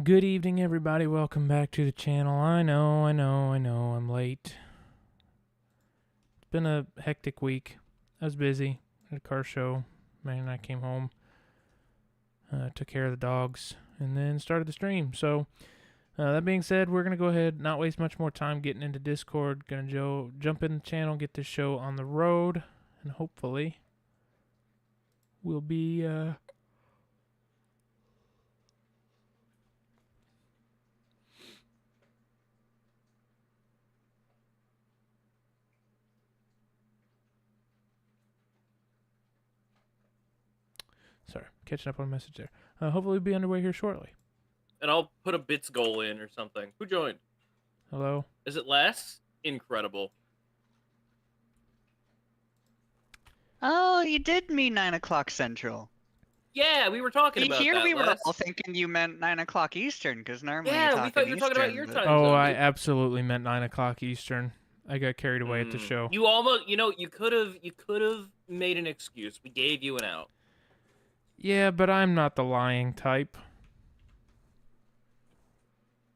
Good evening, everybody. Welcome back to the channel. I know, I'm late. It's been a hectic week. I was busy at a car show. Man and I came home, took care of the dogs, and then started the stream. So, that being said, we're going to go ahead, not waste much more time getting into Discord. Going to jump in the channel, get this show on the road, and hopefully we'll be... Sorry, catching up on a message there. Hopefully we'll be underway here shortly. And I'll put a bits goal in or something. Who joined? Hello? Is it Les? Incredible. Oh, you did mean 9 o'clock Central. Yeah, we were talking about Here that, we were Les. all thinking you meant 9 o'clock Eastern, because normally Yeah, you're we thought you were talking about your time zone. I absolutely meant 9 o'clock Eastern. I got carried away at the show. You almost, you could have made an excuse. We gave you an out. Yeah, but I'm not the lying type.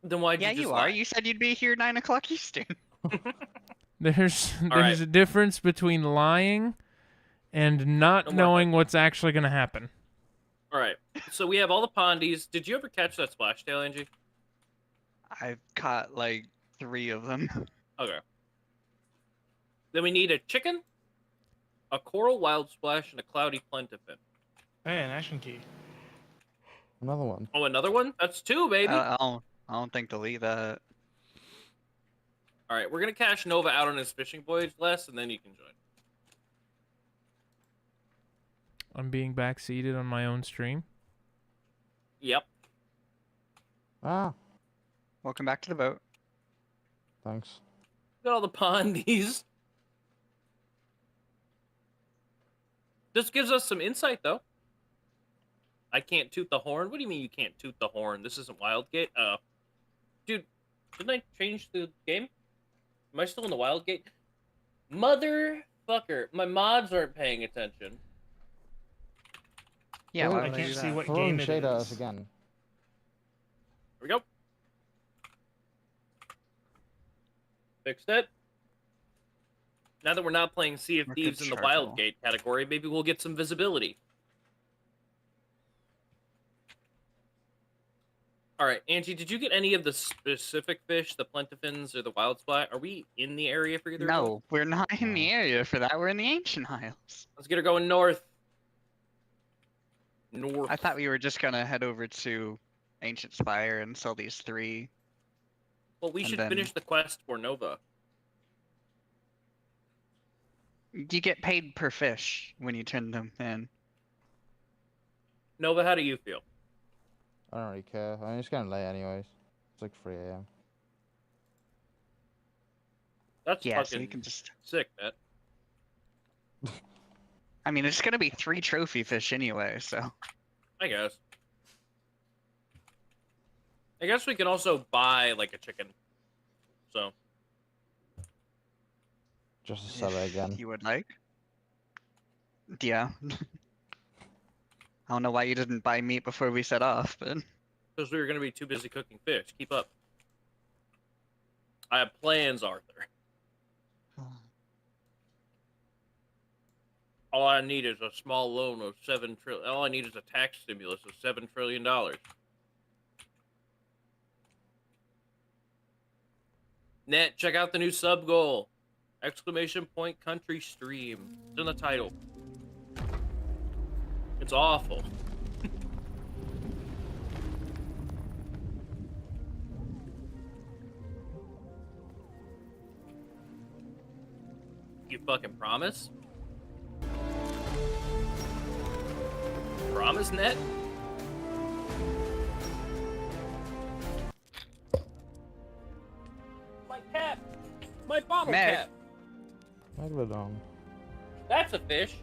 Then why'd you just you lie? are. You said you'd be here 9 o'clock Eastern. There's right. a difference between lying and not knowing what's actually going to happen. All right. So we have all the pondies. Did you ever catch that splash tail, Angie? I've caught like 3 of them. Okay. Then we need a chicken, a coral wild splash, and a cloudy plentifin. Hey, an action key. Another one. Oh, another one? That's 2, baby. I don't think they'll eat that. All right, we're gonna cash Nova out on his fishing voyage, Les, and then you can join. I'm being backseated on my own stream. Yep. Ah, Welcome back to the boat. thanks. Got all the pondies. This gives us some insight, though. I can't toot the horn. What do you mean you can't toot the horn? This isn't Wildgate? Dude, didn't I change the game? Am I still in the Wildgate? Motherfucker, my mods aren't paying attention. Yeah, Ooh, why I would can't do see that? what Throwing game it shade at is. us again. Here we go. Fixed it. Now that we're not playing Sea of Market Thieves in the chargeable. Wildgate category, maybe we'll get some visibility. All right, Angie, did you get any of the specific fish, the plentifins or the wild splat? Are we in the area for either of those? No, we're not in the area for that. We're in the Ancient Isles. Let's get her going north. North. I thought we were just gonna head over to Ancient Spire and sell these 3. Well, we and should then- finish the quest for Nova. You get paid per fish when you turn them in. Nova, how do you feel? I don't really care. I'm just getting late anyways. It's like 3 a.m. That's Yeah, so fucking you can just... sick, Matt. I mean, it's gonna be 3 trophy fish anyway, so... I guess. I guess we can also buy, like, a chicken. So. Just to sell it again. You would like? Yeah. I don't know why you didn't buy meat before we set off, but... Because we were going to be too busy cooking fish. Keep up. I have plans, Arthur. All I need is a small loan of $7 trillion. All I need is a tax stimulus of $7 trillion. Net, check out the new sub goal. Exclamation point country stream. It's in the title. It's awful. You fucking promise? Promise, Net? My cap! My bottle Meg. cap! Megalodon. That's a fish!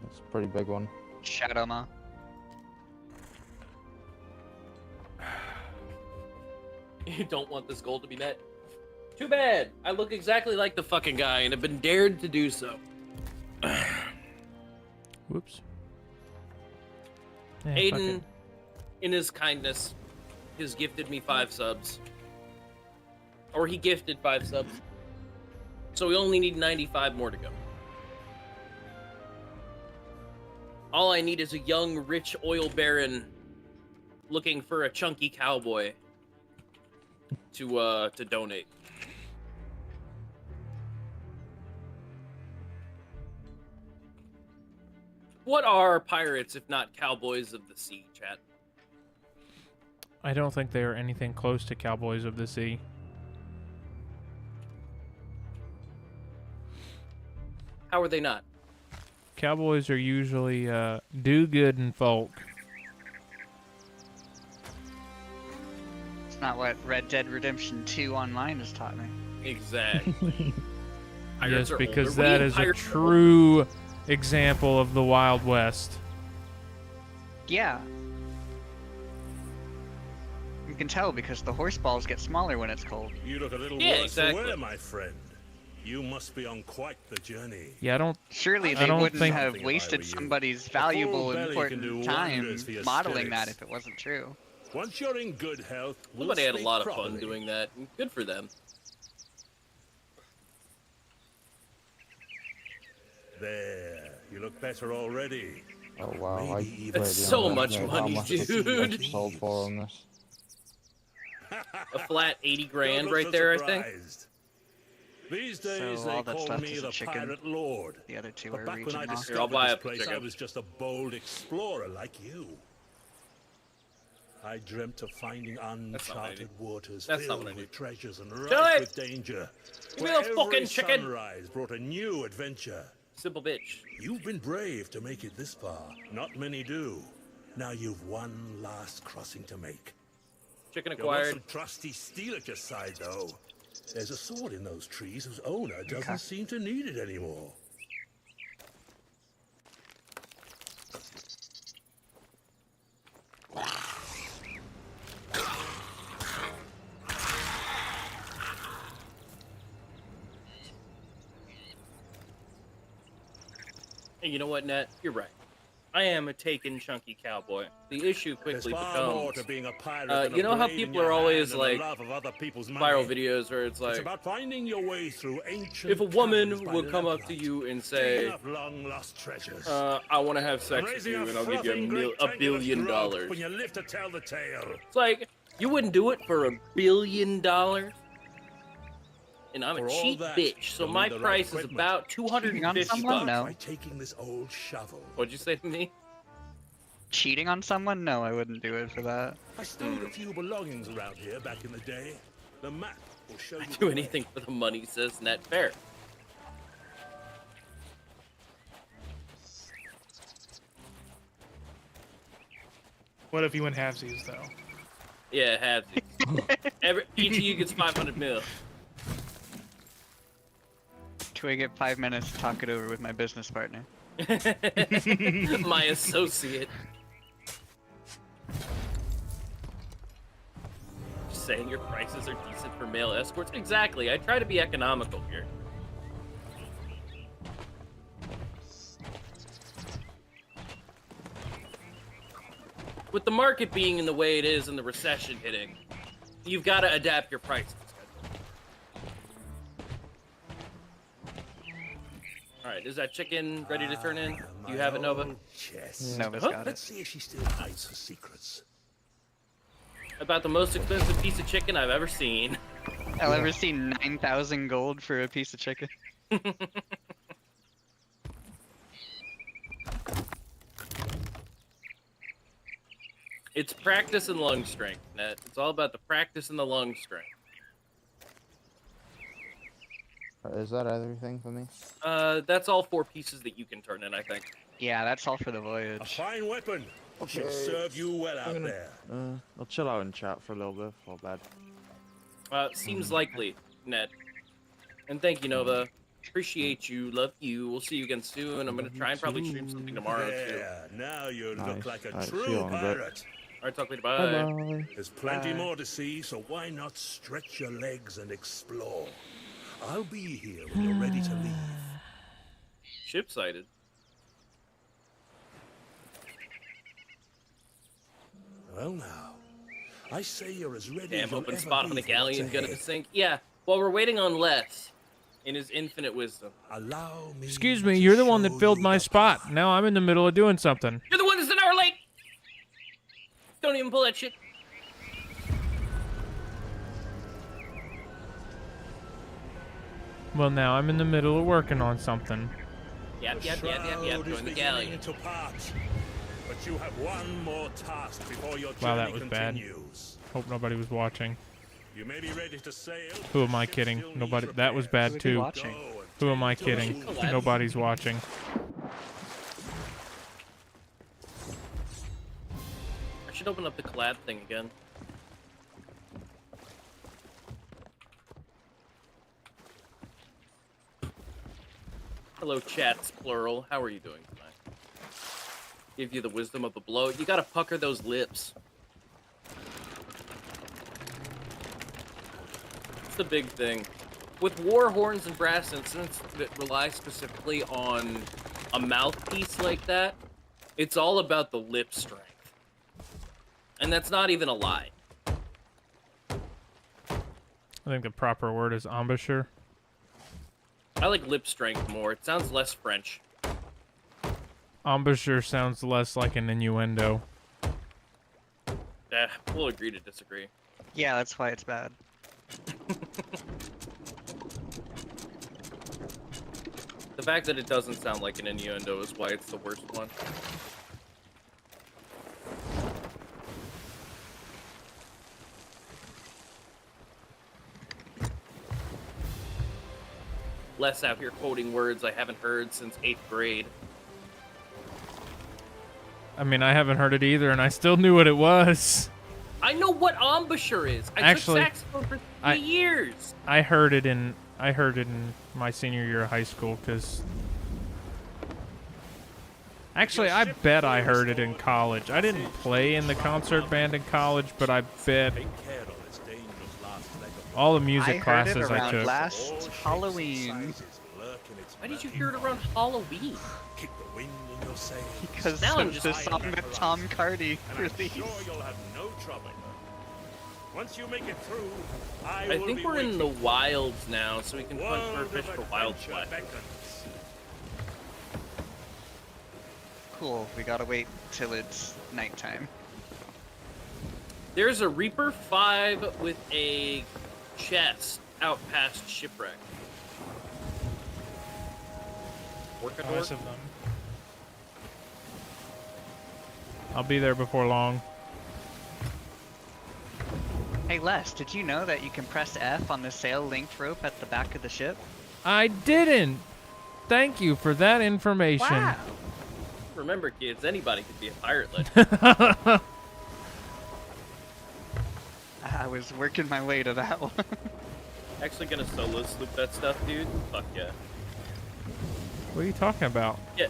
That's a pretty big one. Shadow Ma. You don't want this goal to be met. Too bad! I look exactly like the fucking guy and have been dared to do so. Whoops. Yeah, fuck Aiden, it. in his kindness, has gifted me 5 subs. Or he gifted 5 subs. So we only need 95 more to go. All I need is a young, rich oil baron looking for a chunky cowboy to donate. What are pirates if not cowboys of the sea, chat? I don't think they are anything close to Cowboys of the Sea. How are they not? Cowboys are usually do-good folk. It's not what Red Dead Redemption 2 Online has taught me. Exactly. Yes, Pirates are because older. What do you that mean is a pirates are older? true example of the Wild West. Yeah. You can tell because the horse balls get smaller when it's cold. You look a little Yeah, worse for exactly. wear, my friend. You must be on quite the journey. Yeah, I don't. Surely I they don't wouldn't think- have If I were wasted you. somebody's A full valuable, belly can do important time wonders for your modeling that spirits. if it wasn't true. Once you're in good health, we'll Somebody had a speak lot of properly. fun doing that. Good for them. There, you look better already. Oh wow, I Maybe even That's really so don't much know money, how much the dude. price sold for on this. A flat 80 grand Don't look right so there, I think. surprised. These days So all they that's call left me is a the chicken. Pirate Lord. The other two But are back when region I lost. Here, I'll discovered buy this a place, I chicken. was just a bold explorer like you. I dreamt of finding not what I uncharted need. waters That's not filled what I with need. treasures and Kill rife it! with danger. Give me Where the fucking every chicken! sunrise brought a new adventure. Simple bitch. You've been brave to make it this far. Not many do. Now you've one last crossing to make. Chicken You'll want acquired. some trusty steel at your side, though. There's a sword in those trees whose owner doesn't seem to need it anymore. And you know what, Nat? You're right. I am a taken chunky cowboy. The issue There's quickly far more becomes to being a pirate uh, than you a know how blade in people your are always, hand and like, the love of other people's viral money. videos where it's It's like, about finding your way through ancient if a woman caverns by would come up to lamplight, you and digging say, up long-lost treasures. I want to have and sex with raising you a and I'll give you frothing great $1 tank billion. of grub when you live to tell the tale. It's like, you wouldn't do it for $1 billion? And I'm For a all cheap that, bitch, so you'll my need the right price is equipment. about Cheating on $250. someone? No. Try taking this old shovel. What'd you say to me? Cheating on someone? No, I wouldn't do it for that. I stowed a few belongings around here back in the day. The map will show you. I the do way. anything for the money, says Net Fair. What if you win halvesies though? Yeah, have to. Each of you gets 500 mil. Do I get 5 minutes to talk it over with my business partner? My associate. Just saying your prices are decent for male escorts. Exactly. I try to be economical here. With the market being in the way it is and the recession hitting, you've got to adapt your prices. All right, is that chicken ready to turn in? Do you have it, Nova? Yes. Nova's Huh? got Let's it. see if she still hides her secrets. About the most expensive piece of chicken I've ever seen. I'll ever see 9,000 gold for a piece of chicken. It's practice and lung strength, Net. It's all about the practice and the lung strength. Is that everything for me? That's all 4 pieces that you can turn in, I think. Yeah, that's all for the A voyage. fine weapon. She'll serve you well out there. I'll chill out and chat for a little bit before bed. Seems likely, Net. And thank you, Nova. Appreciate you. Love you. We'll see you again soon. I'm gonna try and probably stream something tomorrow too. Yeah, now you Nice. look like a Alright, see you true in a bit. pirate. All right, talk later. Bye Bye. bye. There's plenty Bye. more to see, so why not stretch your legs and explore? I'll be here when you're ready to leave. Ship sighted. Well now, I say you're as ready Damn, as you'll open ever spot on be the for galleon what's gonna ahead. sink. Yeah, well, we're waiting on Les in his infinite wisdom. Allow me. Excuse me, to you're the one that show filled you my the spot. path. Now I'm in the middle of doing something. You're the one that's an hour late! Don't even pull that shit. Well, now I'm in the middle of working on something. Yep, The yep, yep, yep, yep. shroud is Join the beginning galleon. to part, but you have one more task before your Wow, that journey was bad. continues. Hope nobody was watching. You may be ready to sail. Who but am I the ship kidding? still needs Nobody. That was repairs. bad Who's too. watching? Go and Who am I tend to kidding? those Collapse. Nobody's watching. I should open up the collab thing again. Hello, chats, plural. How are you doing tonight? Give you the wisdom of a blow. You gotta pucker those lips. It's the big thing. With war horns and brass instruments that rely specifically on a mouthpiece like that, it's all about the lip strength. And that's not even a lie. I think the proper word is embouchure. I like lip strength more. It sounds less French. Embouchure sounds less like an innuendo. Eh, we'll agree to disagree. Yeah, that's why it's bad. The fact that it doesn't sound like an innuendo is why it's the worst one. Les out here quoting words I haven't heard since 8th grade. I mean, I haven't heard it either, and I still knew what it was. I know what embouchure is. I Actually, took saxophone for 3 years. I heard it in my senior year of high school, because actually, I bet I heard it in college. I didn't play in the concert band in college, but I bet Take care of this dangerous last leg of all the I music heard it classes I around took. last all shapes Halloween and sizes lurk in its Why did you murky hear it around Halloween? Kick the wind in your sails. because Now I'm of just the high song on that the Tom horizon. Cardy And I'm released. sure you'll have no trouble. Once you make it through, I I will think be we're in the waiting. wilds now, so we can hunt for World fish of for wild adventure flesh. beckons. Cool, we gotta wait till it's nighttime. There's a Reaper 5 with a chest out past shipwreck. Work Nice of them. I'll be there before long. Hey Les, did you know that you can press F on the sail linked rope at the back of the ship? I didn't. Thank you for that information. Remember, kids, anybody could be a pirate legend. I was working my way to that one. Actually gonna solo sloop that stuff, dude? Fuck yeah. What are you talking about? Yeah.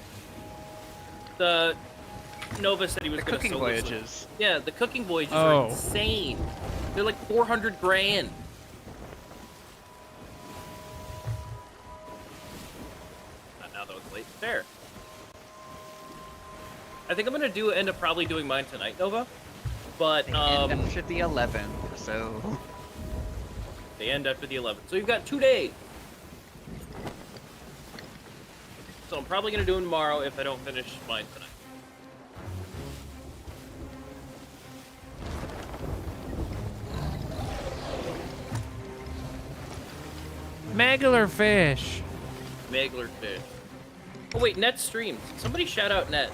The Nova said he was The gonna cooking solo sloop. voyages. Yeah, the cooking voyages Oh. are insane. They're like 400 grand. Now that was late. Fair. I think I'm gonna end up probably doing mine tonight, Nova. But And after the 11th, so they end after the 11th. So you've got 2 days. So I'm probably gonna do them tomorrow if I don't finish mine tonight. Magler fish. Magler fish. Oh wait, Net streams. Somebody shout out Net.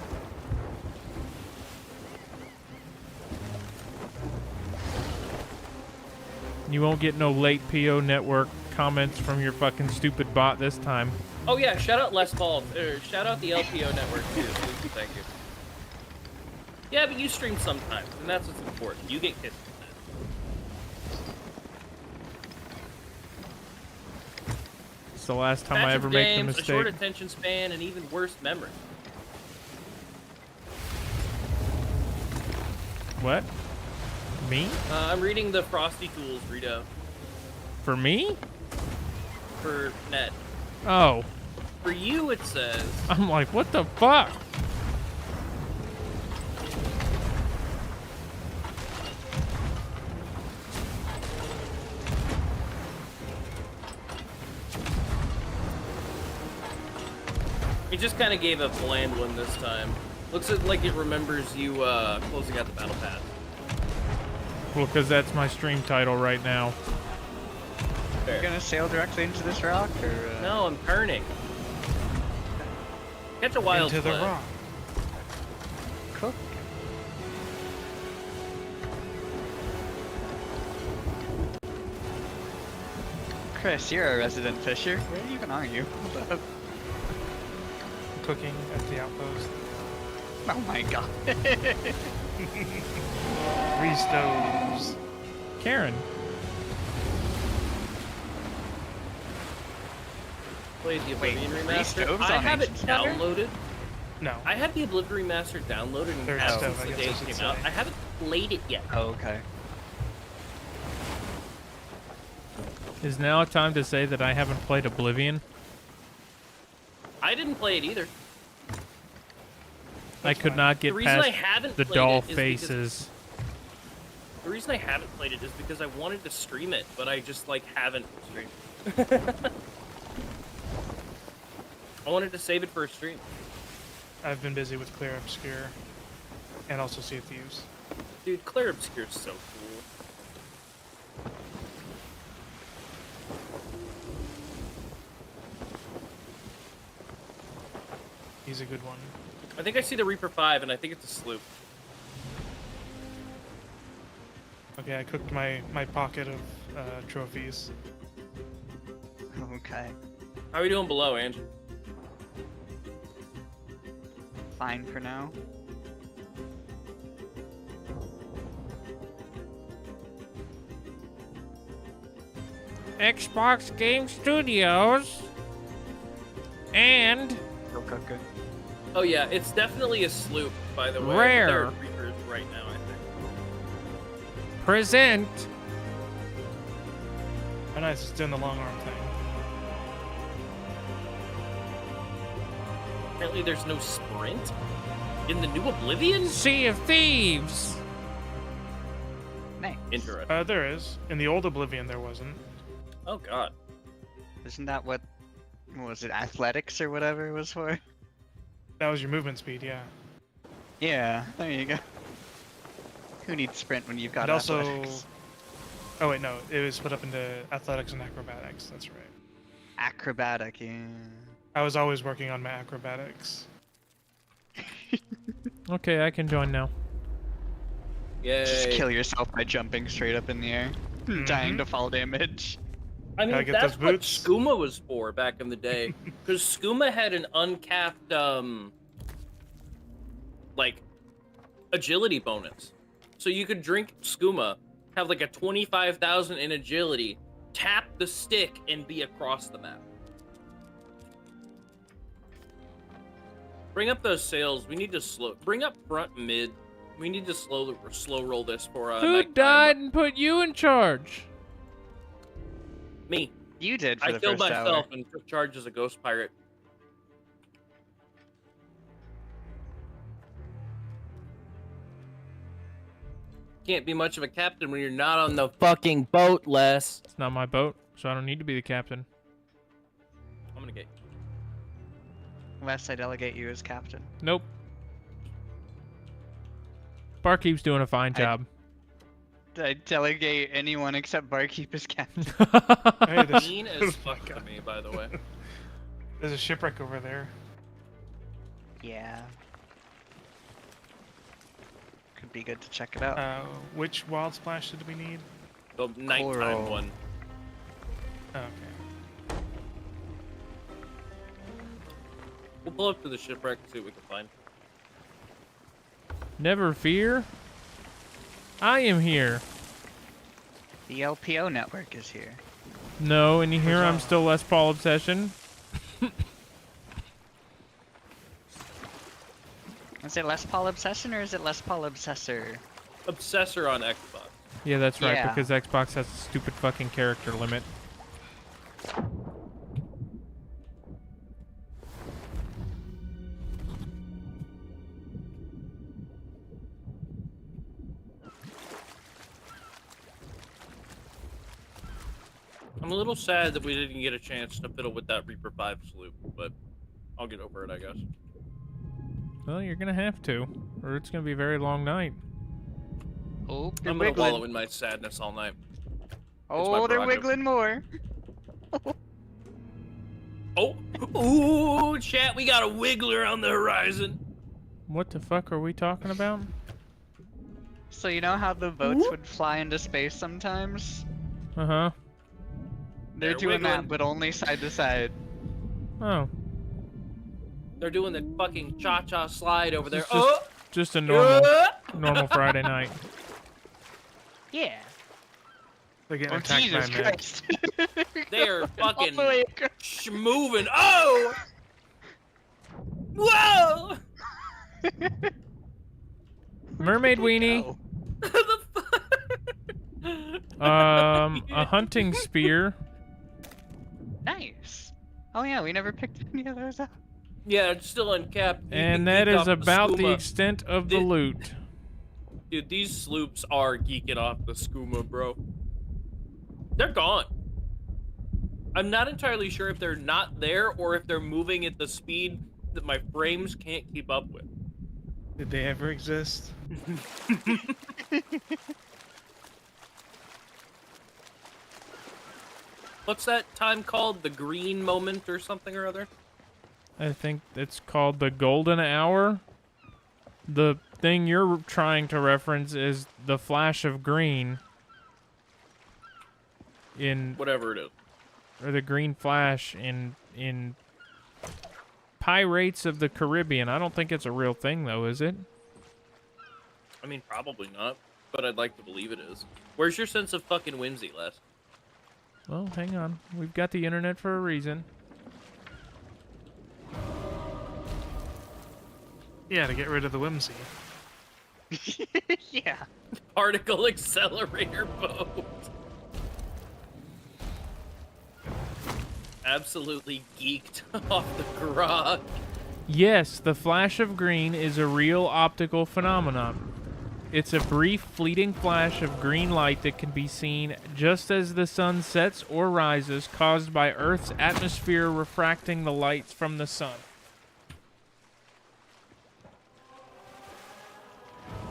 You won't get no late PO network comments from your fucking stupid bot this time. Oh yeah, shout out Les Balls. Shout out the LPO network too. Please, thank you. Yeah, but you stream sometimes, and that's what's important. You get kissed from that. It's the last time I Patch ever of make the games, a short mistake. attention span, and even worse memory. What? Me? I'm reading the Frosty Tools readout For me? for Net. Oh. For you, it says, I'm like, what the fuck? It just kind of gave a bland one this time. Looks like it remembers you closing out the battle pass. Well, because that's my stream title right now. You're Fair. gonna sail directly into this rock, or? No, I'm turning. Catch a wild Into the sled. rock. Cool. Chris, you're a resident fisher. Where even are you? Hold up. Cooking at the outpost. Oh my god. 3 stoves. Karen. Played the Oblivion Wait, 3 remaster. stoves I on have it Ancient Thunder? downloaded. No. I had the Oblivion remaster downloaded and Third had stove, since I the guess day I it should came out. say. I haven't played it yet. Oh, okay. Is now a time to say that I haven't played Oblivion? I didn't play it either. I could not get The reason I past haven't the played doll it is faces. The reason I haven't played it is because I wanted to stream it, but I just like haven't streamed. I wanted to save it for a stream. I've been busy with Clear Obscure. And also Sea of Thieves. Dude, Claire Obscure's so cool. He's a good one. I think I see the Reaper 5, and I think it's a sloop. Okay, I cooked my pocket of trophies. Okay. How are we doing below, Ange? Fine for now. Xbox Game Studios. And Go cooker. Oh yeah, it's definitely a sloop, by the way. Rare. There are Reapers right now, I think. present Oh nice, it's doing the long arm thing. Apparently there's no sprint in the new Oblivion? Sea of Thieves. Nice. Interesting. There is. In the old Oblivion there wasn't. Oh god. Isn't that what was it, athletics or whatever it was for? That was your movement speed, yeah. Yeah, there you go. Who needs sprint when you've got And also... athletics? Oh wait, no, it was split up into athletics and acrobatics, that's right. Acrobatic, yeah. I was always working on my acrobatics. Okay, I can join now. Yay. Just kill yourself by jumping straight up in the air. Dying to fall damage. I mean, Gotta get that's those what boots. skooma was for back in the day. Because skooma had an uncapped, like, agility bonus. So you could drink skooma, have like a 25,000 in agility, tap the stick, and be across the map. Bring up those sails. We need to bring up front mid. We need to slow roll this for Who nighttime. died and put you in charge? Me. You did for I the killed first myself hour. and took charge as a ghost pirate. Can't be much of a captain when you're not on the fucking boat, Les. It's not my boat, so I don't need to be the captain. I'm gonna get Unless I delegate you as captain. Nope. Barkeep's doing a fine job. I delegate anyone except Barkeep as captain. Hey, there's, mean as fuck to me, by the way. there's a shipwreck over there. Yeah. Could be good to check it out. Which wild splash did we need? The nighttime Coral. one. Okay. We'll pull up to the shipwreck and see what we can find. Never fear. I am here. The LPO network is here. No, and you hear I'm Huzzah. still Les Paul Obsession. Is it Les Paul Obsession or is it Les Paul Obsessor? Obsessor on Xbox. Yeah, that's right, Yeah. because Xbox has a stupid fucking character limit. I'm a little sad that we didn't get a chance to fiddle with that Reaper 5 sloop, but I'll get over it, I guess. Well, you're gonna have to, or it's gonna be a very long night. Oh, they're I'm gonna wiggling. wallow in my sadness all night. Oh, they're prerogative. wiggling more. Oh, ooh, chat, we got a wiggler on the horizon. What the fuck are we talking about? So you know how the boats would fly into space sometimes? Uh-huh. They're They're doing that, wiggling. but only side to side. Oh. They're doing the fucking cha-cha slide over there. It's just, just a normal Friday night. Yeah. They're getting Oh, attacked Jesus by a mech. Christ. They are fucking All the way across. moving. Oh! Whoa! Mermaid weenie. Oh. The fuck? A hunting spear. Nice. Oh yeah, we never picked any of those up. Yeah, it's still uncapped. You And can that geek is off the about the skooma. extent of the Thi- loot. Dude, these sloops are geeking off the skooma, bro. They're gone. I'm not entirely sure if they're not there or if they're moving at the speed that my frames can't keep up with. Did they ever exist? What's that time called? The green moment or something or other? I think it's called the golden hour. The thing you're trying to reference is the flash of green in Whatever it is. or the green flash in Pirates of the Caribbean. I don't think it's a real thing though, is it? I mean, probably not, but I'd like to believe it is. Where's your sense of fucking whimsy, Les? Well, hang on. We've got the internet for a reason. Yeah, to get rid of the whimsy. Yeah. Particle accelerator boat. Absolutely geeked off the grog. Yes, the flash of green is a real optical phenomenon. It's a brief, fleeting flash of green light that can be seen just as the sun sets or rises, caused by Earth's atmosphere refracting the lights from the sun.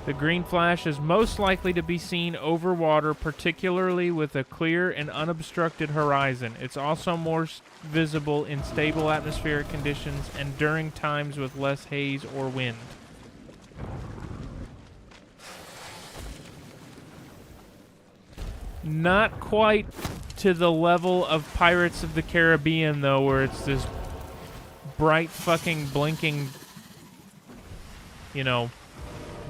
The green flash is most likely to be seen over water, particularly with a clear and unobstructed horizon. It's also more visible in stable atmospheric conditions and during times with less haze or wind. Not quite to the level of Pirates of the Caribbean, though, where it's this bright fucking blinking, you know,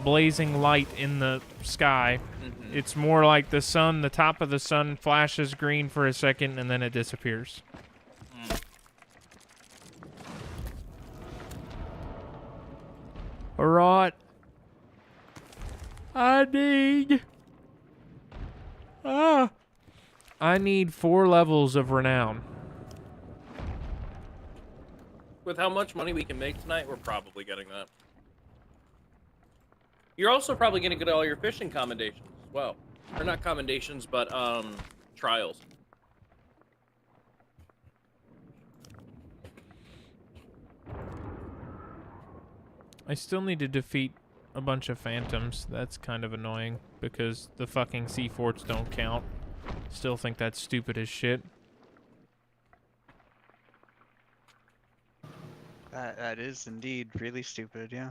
blazing light in the sky. Mm-hmm. It's more like the sun, the top of the sun flashes green for a second and then it disappears. Alright. I need 4 levels of renown. With how much money we can make tonight, we're probably getting that. You're also probably going to get all your fishing commendations as well. Or not commendations, but trials. I still need to defeat a bunch of phantoms. That's kind of annoying because the fucking sea forts don't count. Still think that's stupid as shit. That is indeed really stupid, yeah.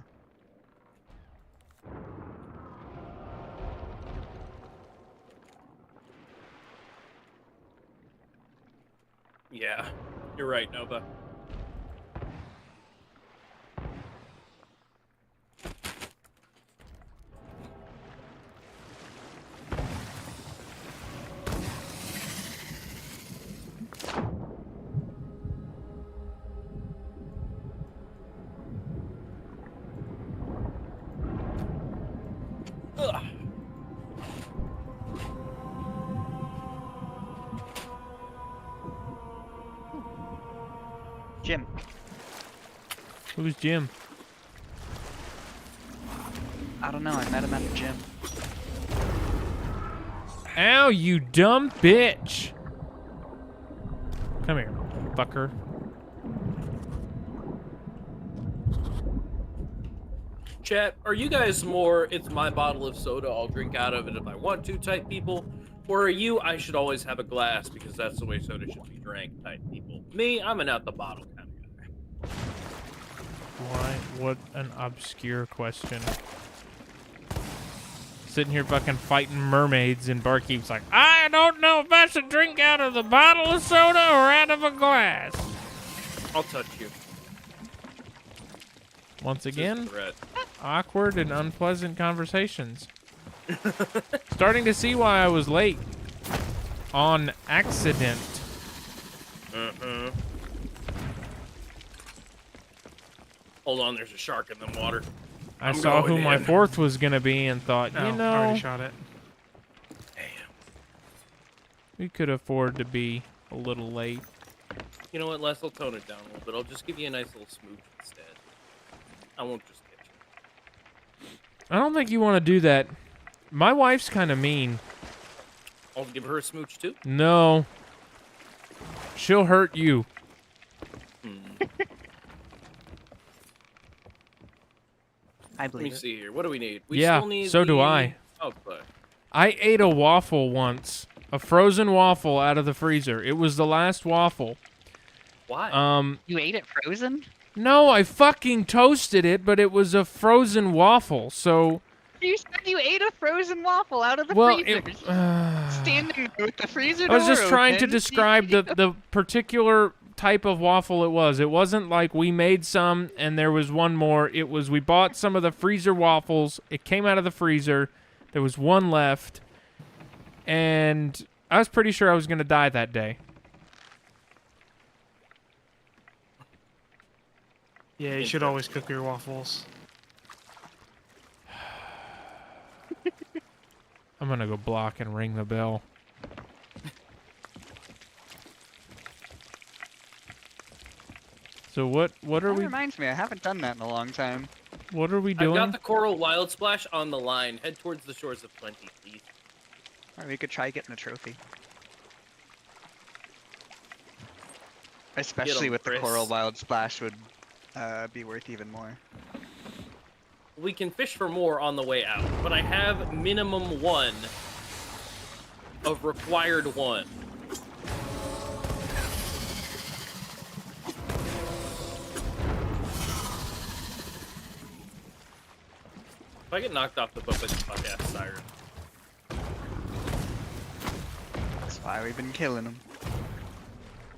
Yeah, you're right, Nova. Ugh. Jim. Who's Jim? I don't know, I met him at the gym. Ow, you dumb bitch! Come here, fucker. Chat, are you guys more, it's my bottle of soda, I'll drink out of it if I want to type people? Or are you, I should always have a glass because that's the way soda should be drank type people? Me, I'm an out the bottle kind of guy. Why? What an obscure question. Sitting here fucking fighting mermaids, and Barkeep's like, I don't know if I should drink out of the bottle of soda or out of a glass. I'll touch you. Once This is again, a threat. awkward and unpleasant conversations. Starting to see why I was late. On accident. Uh-huh. Hold on, there's a shark in the water. I I'm saw who going my in. fourth was going to be and thought, No, you I know, already shot it. Damn. we could afford to be a little late. You know what, Les? I'll tone it down a little bit. I'll just give you a nice little smooch instead. I won't just get you. I don't think you want to do that. My wife's kind of mean. I'll give her a smooch too. No. She'll hurt you. I Let me believe it. see here. What do we need? We Yeah, still need so do the- I. Oh, but I ate a waffle once. A frozen waffle out of the freezer. It was the last waffle. why? You ate it frozen? No, I fucking toasted it, but it was a frozen waffle, so... You said you ate a frozen waffle out of the Well, freezer. it... Standing there with the freezer I was door just trying to open. describe the particular type of waffle it was. It wasn't like we made some and there was one more. It was we bought some of the freezer waffles. It came out of the freezer. There was one left. And I was pretty sure I was going to die that day. Yeah, you should always cook your waffles. I'm going to go block and ring the bell. So what are That we reminds me, I haven't done that in a long time. what are we I've doing? got the coral wild splash on the line. Head towards the shores of plenty, please. Or we could try getting a trophy. Especially with the Chris. coral wild splash would be worth even more. We can fish for more on the way out, but I have minimum one of required one. If I get knocked off the boat by this fuck-ass siren. That's why we've been killing them.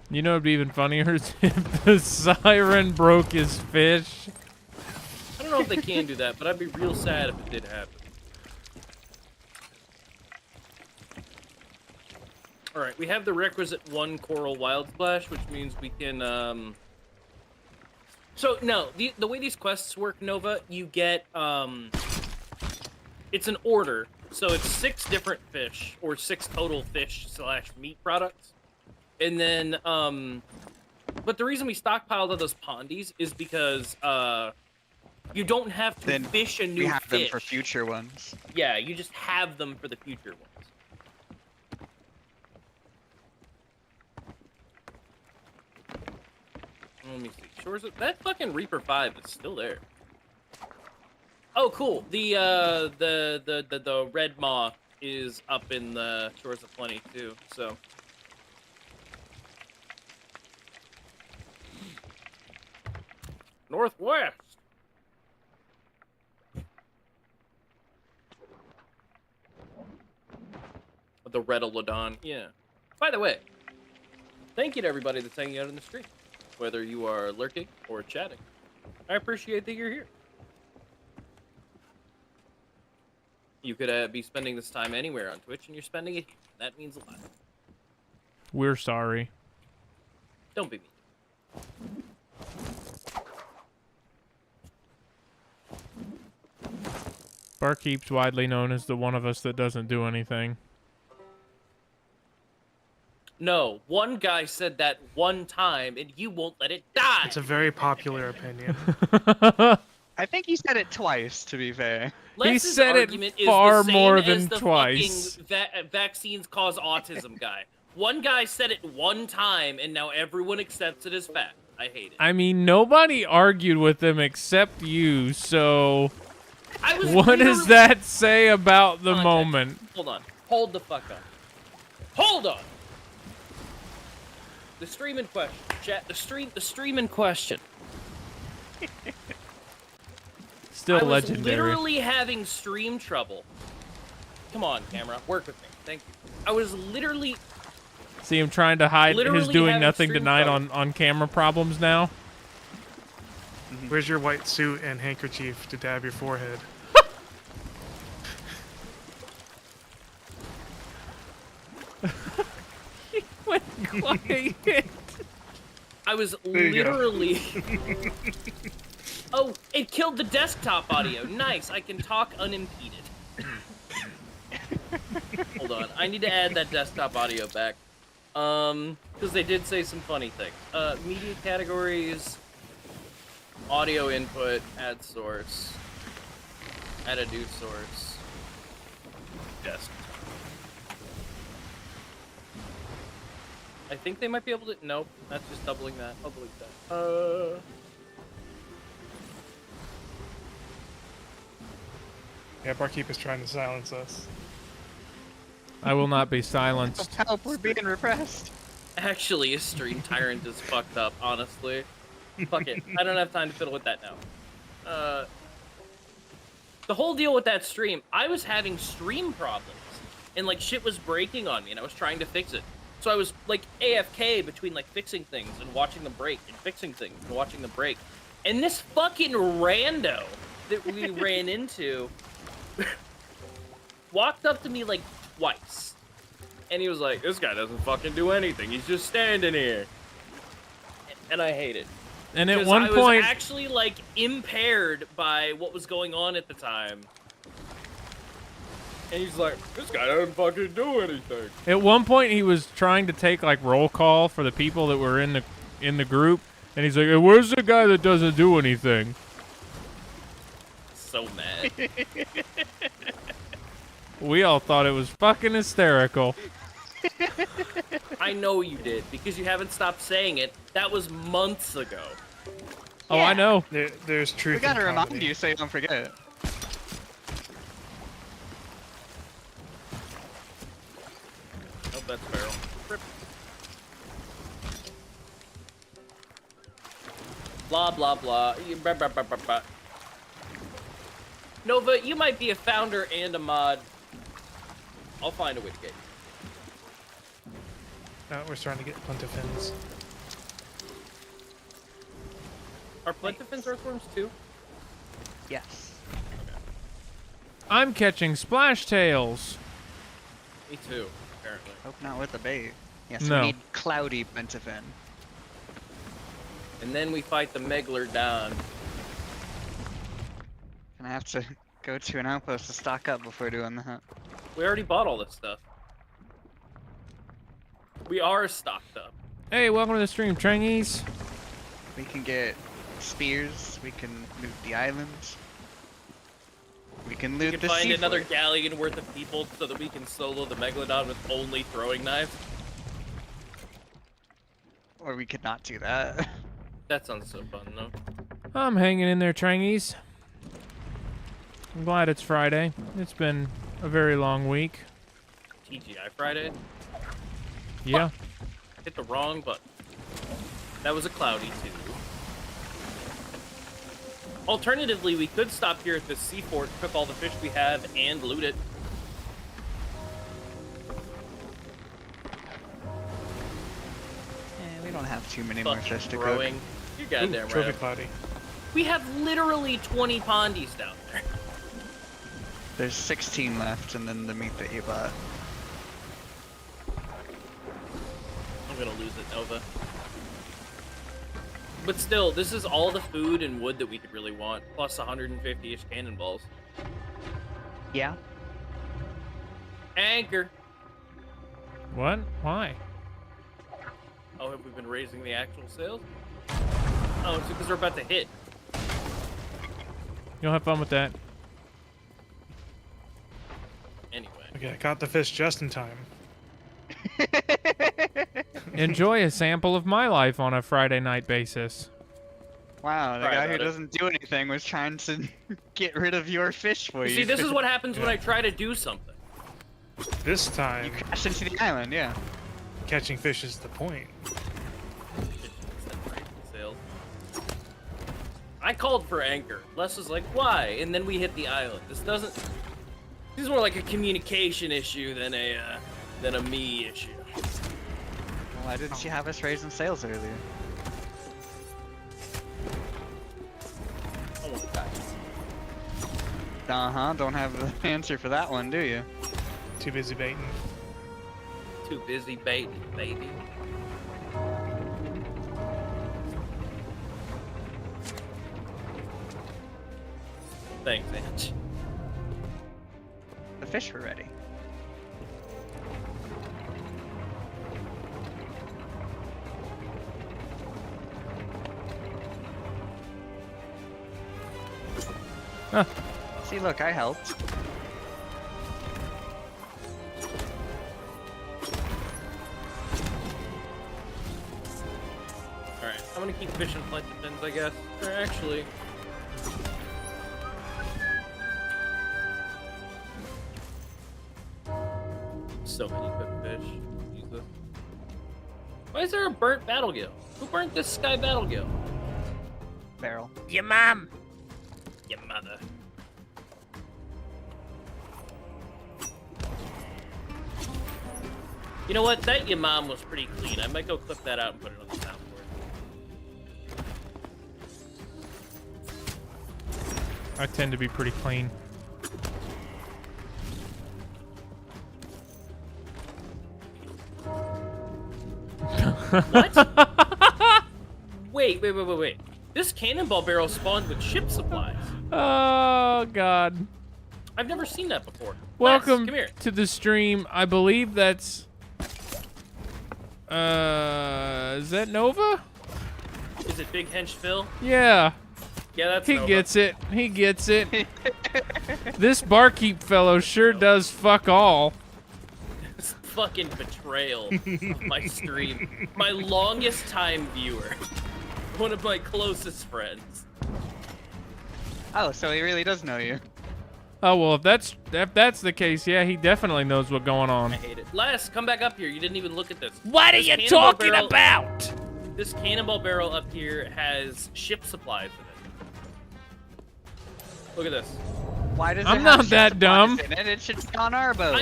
You know, it'd be even funnier is if the siren broke his fish. I don't know if they can do that, but I'd be real sad if it did happen. Alright, we have the requisite one coral wild splash, which means we can, So, no, the way these quests work, Nova, you get, it's an order. So it's 6 different fish, or 6 total fish / meat products. And then, but the reason we stockpiled all those pondies is because, you don't have to Then fish a new We have fish. them for future ones. Yeah, you just have them for the future ones. Let me see. Shores of that fucking Reaper 5 is still there. Oh, cool. The red maw is up in the Shores of Plenty too. So. Northwest. The Red Lodon. Yeah. By the way, thank you to everybody that's hanging out in the stream, whether you are lurking or chatting. I appreciate that you're here. You could be spending this time anywhere on Twitch, and you're spending it here. That means a lot. We're sorry. Don't be mean. Barkeep's widely known as the one of us that doesn't do anything. No, one guy said that one time, and you won't let it die. It's a very popular opinion. I think he said it twice, to be fair. Les's said it argument is far the same more as than the twice. fucking vaccines cause autism guy. One guy said it one time, and now everyone accepts it as fact. I hate it. I mean, nobody argued with him except you, so I was What does literally- that say about the Context. moment? Hold on. Hold the fuck up. Hold on. The stream in question. Chat. The stream in question. Still I was legendary. literally having stream trouble. Come on, camera. Work with me. Thank you. I was literally... See him trying to hide his Literally doing having nothing stream tonight trouble. on camera problems now. Where's your white suit and handkerchief to dab your forehead? What quiet? I was There you go. literally... Oh, it killed the desktop audio. Nice. I can talk unimpeded. Hold on. I need to add that desktop audio back. Because they did say some funny things. Media categories, audio input, add source, add a new source, desktop. I think they might be able to... Nope, that's just doubling that. I'll delete that. Yeah, Barkeep is trying to silence us. I will not be silenced. Help, we're being repressed. Actually, a stream tyrant is fucked up, honestly. Fuck it. I don't have time to fiddle with that now. The whole deal with that stream, I was having stream problems. And, like, shit was breaking on me, and I was trying to fix it. So I was, like, AFK between, like, fixing things and watching them break, and fixing things and watching them break. And this fucking rando that we ran into walked up to me, like, twice. And he was like, this guy doesn't fucking do anything. He's just standing here. And I hate it. And at 'Cause one I point, was actually, like, impaired by what was going on at the time. And he's like, this guy doesn't fucking do anything. he was trying to take like roll call for the people that were in the group, and he's like, hey, "Where's the guy that doesn't do anything?" So mad. We all thought it was fucking hysterical. I know you did, because you haven't stopped saying it. That was months ago. Oh, I know. There's truth. We gotta in remind comedy. you so you don't forget. Nope, that's feral. Rip. Blah, blah, blah. Blah, blah, blah, blah, blah. Nova, you might be a founder and a mod. I'll find a widget. We're starting to get Pluntifins. Are Plentafins earthworms too? Yes. I'm catching splash tails. Me too, apparently. Hope not with the bait. Yes, No. we need cloudy Pentafin. And then we fight the Megalodon. Gonna have to go to an outpost to stock up before doing that. We already bought all this stuff. We are stocked up. Hey, welcome to the stream, Trangies. We can get spears, we can loot the islands. We can We loot can the find sea another fort. galleon worth of people so that we can solo the Megalodon with only throwing knives. Or we could not do that. That sounds so fun, though. I'm hanging in there, Trangies. I'm glad it's Friday. It's been a very long week. TGI Friday. Yeah. Hit the wrong button. That was a cloudy too. Alternatively, we could stop here at the sea fort, cook all the fish we have, and loot it. We don't have too many more Fucking fish to cook. growing. You're goddamn Trophy right. Cloudy. We have literally 20 pondies down there. There's 16 left, and then the meat that you bought. I'm gonna lose it, Nova. But still, this is all the food and wood that we could really want, plus 150-ish cannonballs. Yeah. Anchor! What? Why? Oh, have we been raising the actual sales? Oh, it's because we're about to hit. You'll have fun with that. Anyway. Okay, I caught the fish just in time. Enjoy a sample of my life on a Friday night basis. Wow, the Sorry guy who about it. doesn't do anything was trying to get rid of your fish for you. See, this is what happens when Yeah. I try to do something. This You time, crashed into the island, yeah. catching fish is the point. Sales. I called for anchor. Les was like, why? And then we hit the island. This is more like a communication issue than a me issue. Well, why didn't you have us raising sails earlier? Oh my god. Uh-huh, don't have the answer for that one, do you? Too busy baiting. Too busy baiting, baby. Thanks, Ange. The fish were ready. Huh. See, look, I helped. Alright, I'm gonna keep fishing flight defense, I guess. Or actually... So many cooked fish. Jesus. Why is there a burnt battle gill? Who burnt this sky battle gill? Barrel. Your mom! Your mother. You know what? That your mom was pretty clean. I might go clip that out and put it on the soundboard. I tend to be pretty clean. What? Wait. This cannonball barrel spawned with ship supplies. Oh God. I've never seen that before. Welcome Les, come here. to the stream. I believe that's is that Nova? Is it Big Hench Phil? Yeah. Yeah, that's He Nova. gets it. He gets it. This barkeep fellow sure does fuck all. This fucking betrayal of my stream. My longest time viewer. One of my closest friends. Oh, so he really does know you. Oh well, if that's the case, yeah, he definitely knows what's going on. I hate it. Les, come back up here. You didn't even look at this. What are This you cannonball talking barrel- about? This cannonball barrel up here has ship supplies in it. Look at this. Why does I'm it have not ship that supplies dumb. in it? It should be on our boat.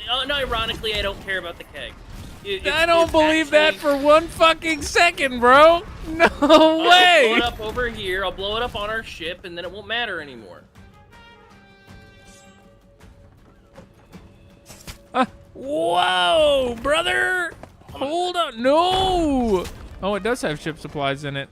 Unironically, I don't care about the keg. I don't believe that for one fucking second, bro. No I'll blow way. it up over here. I'll blow it up on our ship, and then it won't matter anymore. Whoa, brother. Hold on. No. Oh, it does have ship supplies in it.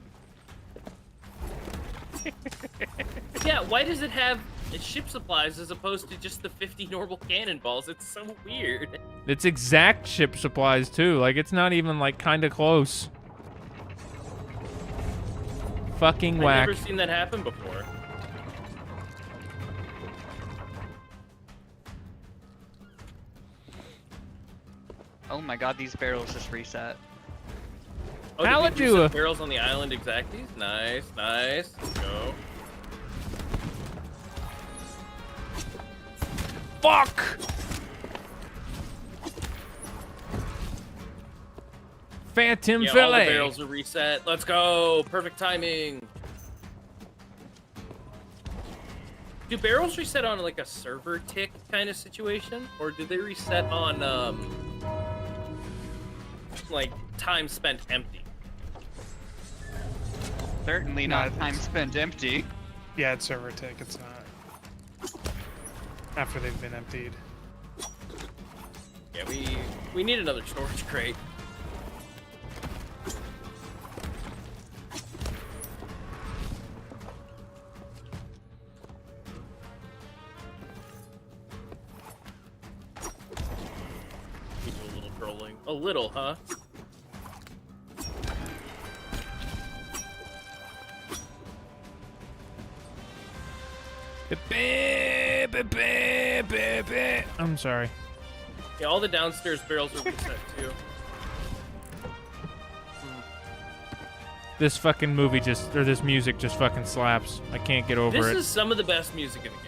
Yeah, why does it have ship supplies as opposed to just the 50 normal cannonballs? It's so weird. It's exact ship supplies too. Like it's not even like kind of close. Fucking I've whack. never seen that happen before. Oh my god, these barrels just reset. Oh, did we How'd do you, some barrels on the island exacties? Nice. Let's go. Fuck. Phantom Yeah, all the fillet. barrels are reset. Let's go. Perfect timing. Do barrels reset on like a server tick kind of situation, or do they reset on like time spent empty? Certainly No, not it's- time spent empty. Yeah, it's server tick. It's not. After they've been emptied. Yeah, we need another storage crate. We do a little trolling. A little, huh? I'm sorry. Yeah, all the downstairs barrels are reset too. this fucking movie or this music just fucking slaps. I can't get over This it. is some of the best music in the game.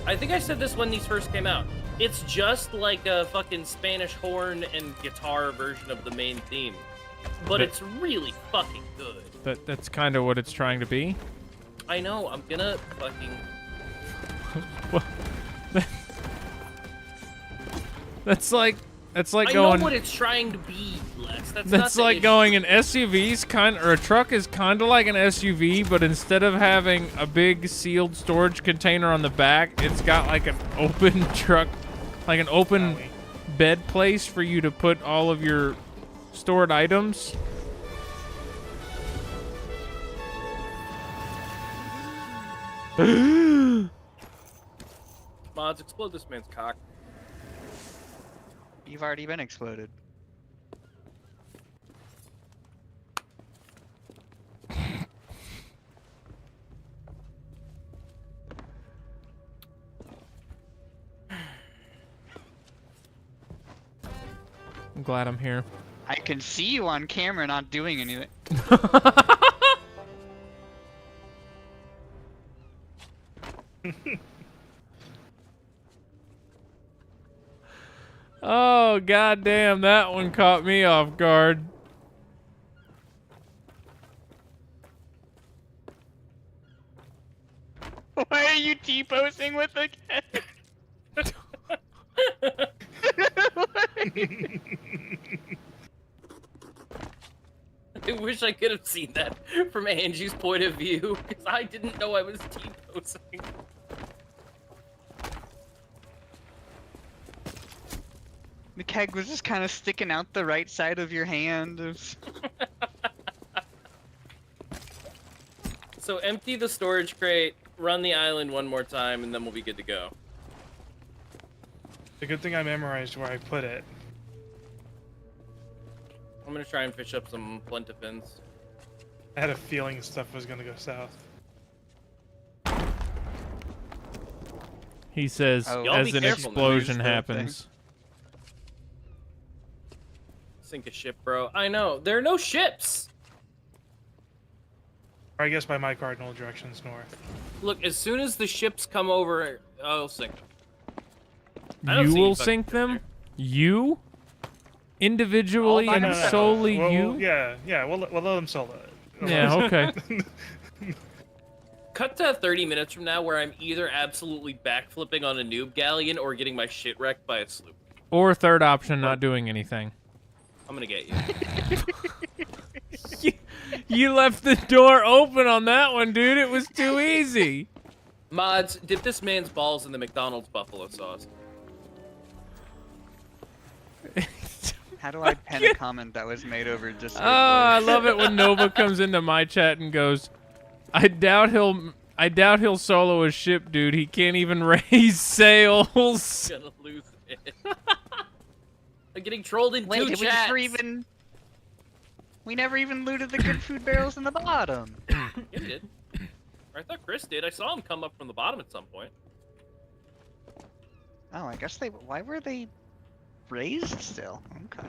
I think I said this when these first came out. It's just like a fucking Spanish horn and guitar version of the main theme. But it's really fucking good. That's kind of what it's trying to be. I know, I'm gonna fucking... That's like I going. know what it's trying to be, Les. That's That's not like the going an SUV's or a truck is kind of like an SUV, but instead of having a big sealed storage container on the back, it's got like an open truck, like an open bed place for you to put all of your stored items. Mods, explode this man's cock. You've already been exploded. I'm glad I'm here. I can see you on camera not doing anything. Oh, goddamn, that one caught me off guard. Why are you T-posing with a cat? I wish I could have seen that from Angie's point of view, because I didn't know I was T-posing. The keg was just kind of sticking out the right side of your hand. So empty the storage crate, run the island one more time, and then we'll be good to go. The good thing I memorized where I put it. I'm gonna try and fish up some Plentafins. I had a feeling stuff was gonna go south. He says, Oh. Y'all as be an careful, explosion man. happens. Sink a ship, bro. I know. There are no ships! Or I guess by my cardinal directions north. Look, as soon as the ships come over, I'll sink them. I don't You see will any fucking sink ship them? there. You? Individually All by and themselves. solely Well, you? yeah, we'll let them solo it. Yeah, okay. Cut to 30 minutes from now where I'm either absolutely backflipping on a noob galleon or getting my shit wrecked by a sloop. Or third option, not doing anything. I'm gonna get you. You left the door open on that one, dude. It was too easy. Mods, dip this man's balls in the McDonald's buffalo sauce. How do I pen a comment that was made over just? Oh, I love it when Nova comes into my chat and goes, I doubt he'll solo a ship, dude. He can't even raise sails. Gonna lose it. I'm getting trolled in Wait, two did chats. we never even looted the good food barrels in the bottom. Yeah, we did. Or I thought Chris did. I saw him come up from the bottom at some point. Oh, I guess why were they raised still? Okay.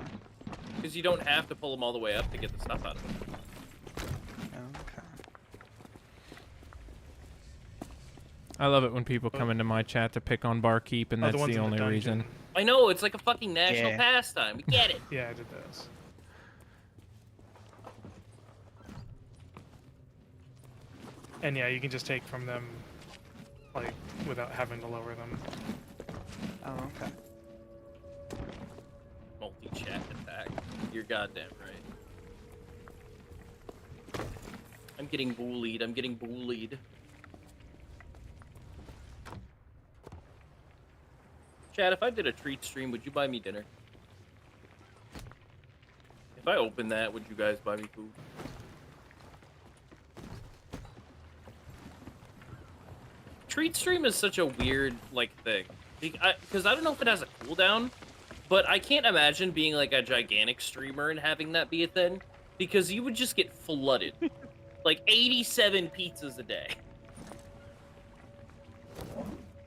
Because you don't have to pull them all the way up to get the stuff out of them. Okay. I love it when people come into my chat to pick on Barkeep, and Oh, that's ones the in only dungeon. reason. I know, it's like a fucking national Yeah. pastime. We get it. Yeah, I did those. And yeah, you can just take from them, like, without having to lower them. Oh, okay. Multi-chat attack. You're goddamn right. I'm getting bullied. I'm getting bullied. Chad, if I did a treat stream, would you buy me dinner? If I opened that, would you guys buy me food? Treat stream is such a weird, like, thing. Because I don't know if it has a cooldown, but I can't imagine being, like, a gigantic streamer and having that be a thing. Because you would just get flooded. Like, 87 pizzas a day.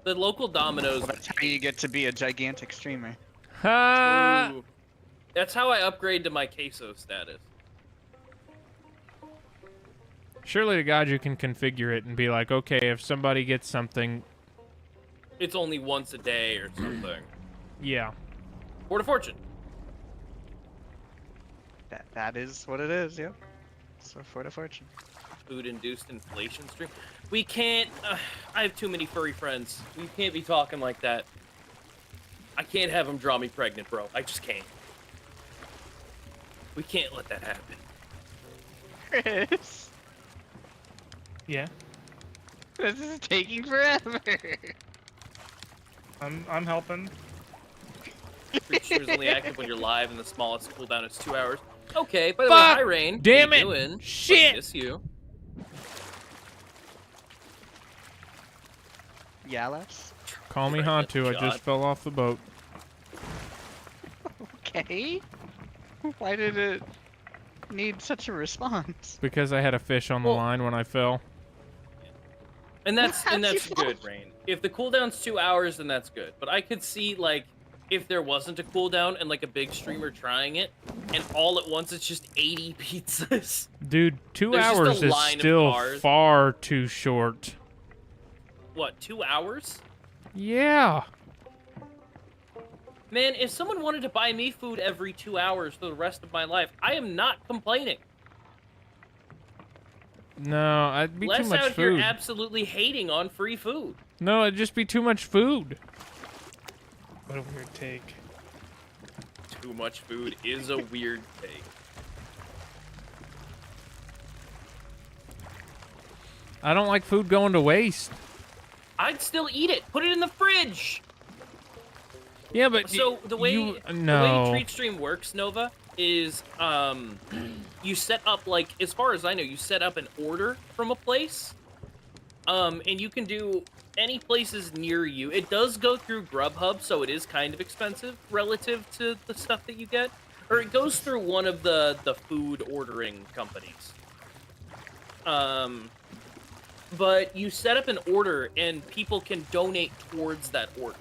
The local Domino's... Well, that's how you get to be a gigantic streamer. Ha! True. That's how I upgrade to my queso status. Surely to God you can configure it and be like, okay, if somebody gets something, It's only once a day or something. yeah. Word of fortune. That is what it is, yep. So for the fortune. Food-induced inflation stream. We can't. I have too many furry friends. We can't be talking like that. I can't have them draw me pregnant, bro. I just can't. We can't let that happen. Chris, Yeah, this is taking forever. I'm helping. Creature is only active when you're live, and the smallest cooldown is 2 hours. Okay, by the way, Fuck! hi Rain. Damn How it! you doing? Shit! Miss you. Yeah, Les? Call me Pregnant Hantu, I God. just fell off the boat. Okay. Why did it need such a response? Because I had a fish on the Well- line when I fell. And that's How'd you fall? good, Rain. If the cooldown's 2 hours, then that's good. But I could see like if there wasn't a cooldown and like a big streamer trying it, and all at once it's just 80 pizzas. Dude, 2 There's just a hours is line of still cars. far too short. What, 2 hours? Yeah. Man, if someone wanted to buy me food every 2 hours for the rest of my life, I am not complaining. No, it'd be too Less much out food. here absolutely hating on free food. No, it'd just be too much food. What a weird take. Too much food is a weird take. I don't like food going to waste. I'd still eat it. Put it in the fridge. Yeah, but So the way you, the no. way Treat Stream works, Nova, is you set up like, as far as I know, you set up an order from a place, and you can do any places near you. It does go through Grubhub, so it is kind of expensive relative to the stuff that you get, or it goes through one of the food ordering companies. But you set up an order, and people can donate towards that order,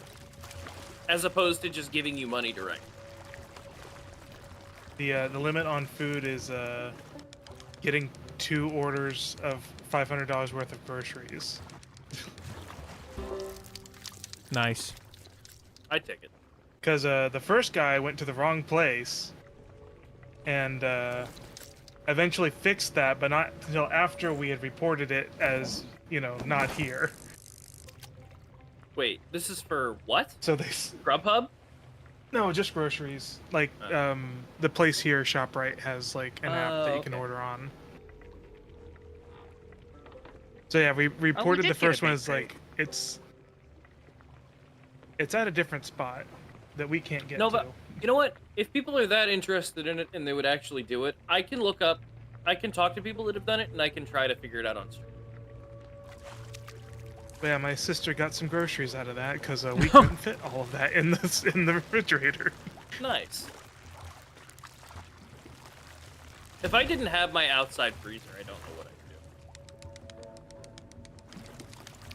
as opposed to just giving you money direct. The limit on food is getting 2 orders of $500 worth of groceries. Nice. I'd take it. Because the first guy went to the wrong place, and eventually fixed that, but not until after we had reported it as, you know, not here. Wait, this is for what? So they Grubhub? no, just groceries. Like the place here, ShopRite, has like an app that you can okay. order on. So yeah, we reported did the get a first one big as like it's at a different spot that we can't get Nova, to. you know what? If people are that interested in it and they would actually do it, I can look up, I can talk to people that have done it, and I can try to figure it out on stream. But yeah, my sister got some groceries out of that because we couldn't fit all of that in the refrigerator. Nice. If I didn't have my outside freezer, I don't know what I'd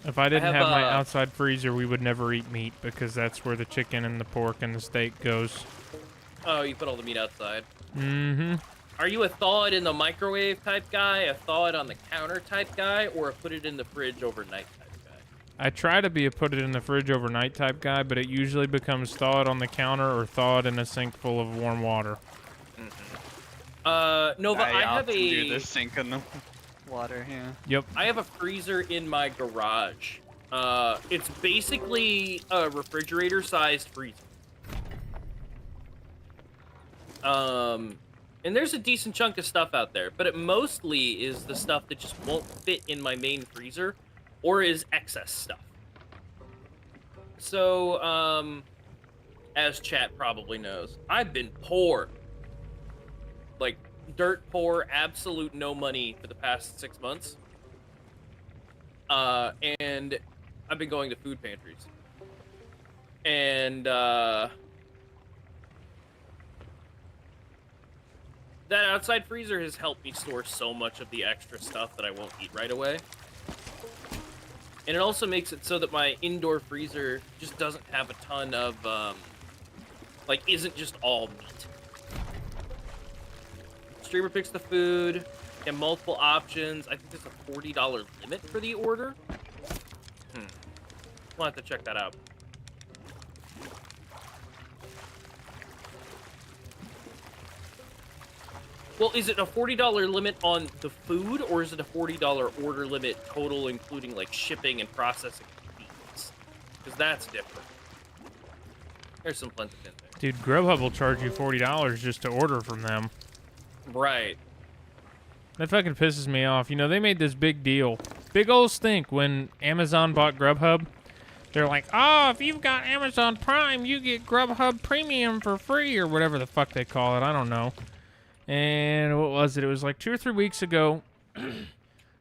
do. If I didn't have, have my outside freezer, we would never eat meat because that's where the chicken and the pork and the steak goes. Oh, you put all the meat outside. Mm-hmm. Are you a thaw it in the microwave type guy, a thaw it on the counter type guy, or a put it in the fridge overnight type guy? I try to be a put it in the fridge overnight type guy, but it usually becomes thaw it on the counter or thaw it in a sink full of warm water. Nova, I have often do a the sink in the water, yeah. Yep. I have a freezer in my garage. It's basically a refrigerator-sized freezer. And there's a decent chunk of stuff out there, but it mostly is the stuff that just won't fit in my main freezer, or is excess stuff. So, as chat probably knows, I've been poor. Like, dirt poor, absolute no money for the past 6 months. And I've been going to food pantries. And, that outside freezer has helped me store so much of the extra stuff that I won't eat right away. And it also makes it so that my indoor freezer just doesn't have a ton of, like, isn't just all meat. Streamer picks the food, And multiple options. I think there's a $40 limit for the order. We'll have to check that out. Well, is it a $40 limit on the food, or is it a $40 order limit total, including like shipping and processing fees? Because that's different. There's some plenty in there. Dude, Grubhub will charge you $40 just to order from them. Right. That fucking pisses me off. You know, they made this big deal. Big ol' stink when Amazon bought Grubhub. They're like, oh, if you've got Amazon Prime, you get Grubhub Premium for free, or whatever the fuck they call it. I don't know. And what was it? It was like 2 or 3 weeks ago.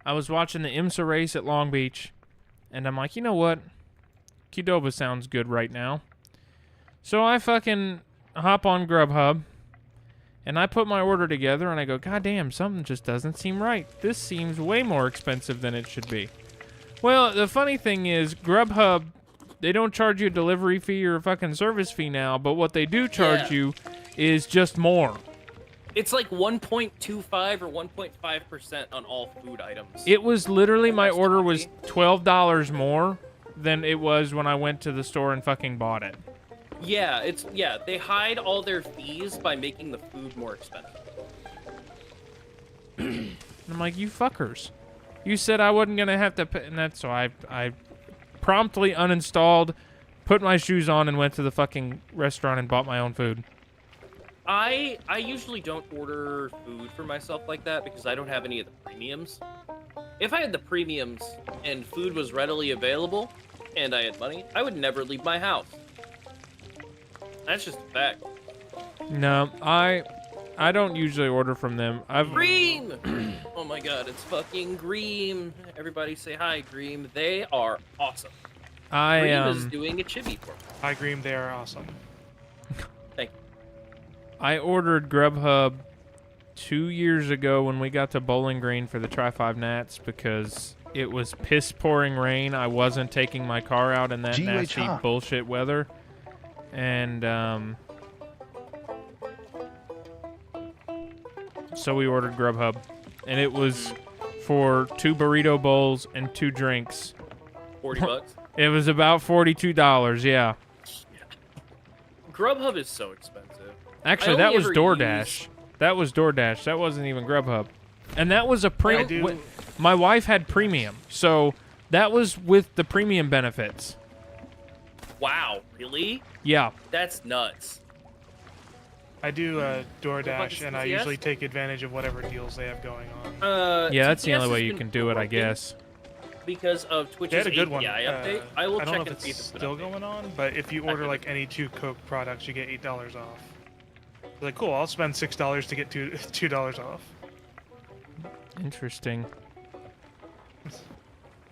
I was watching the IMSA race at Long Beach. And I'm like, you know what? Qdoba sounds good right now. So I fucking hop on Grubhub. And I put my order together, and I go, God damn, something just doesn't seem right. This seems way more expensive than it should be. Well, the funny thing is, Grubhub, they don't charge you a delivery fee or a fucking service fee now, but what they do charge you is just more. It's like 1.25 or 1.5% on all food items. It was literally, my order was $12 more than it was when I went to the store and fucking bought it. Yeah, they hide all their fees by making the food more expensive. I'm like, you fuckers. You said I wasn't going to have to pay, and that's so I promptly uninstalled, put my shoes on, and went to the fucking restaurant and bought my own food. I usually don't order food for myself like that because I don't have any of the premiums. If I had the premiums and food was readily available and I had money, I would never leave my house. That's just a fact. No, I don't usually order from them. Greem! Oh my god, it's fucking Greem. Everybody say hi, Greem. They are awesome. Greem is doing a chibi for me. Hi, Greem. They are awesome. Thank you. I ordered Grubhub 2 years ago when we got to Bowling Green for the Tri-5 Nats because it was piss pouring rain. I wasn't taking my car out in that nasty bullshit weather. And so we ordered Grubhub, and it was for 2 burrito bowls and 2 drinks. $40? It was about $42, yeah. Grubhub is so expensive. Actually, that was DoorDash. That was DoorDash. That wasn't even Grubhub. And that was a premium. My wife had premium, so that was with the premium benefits. Wow, really? Yeah. That's nuts. I do DoorDash, and I usually take advantage of whatever deals they have going on. Yeah, that's the only way you can do it, I guess. Because of Twitch's API update. I will check and see if it's still going on, but if you order like any 2 Coke products, you get $8 off. Like, cool, I'll spend $6 to get $2 off. Interesting.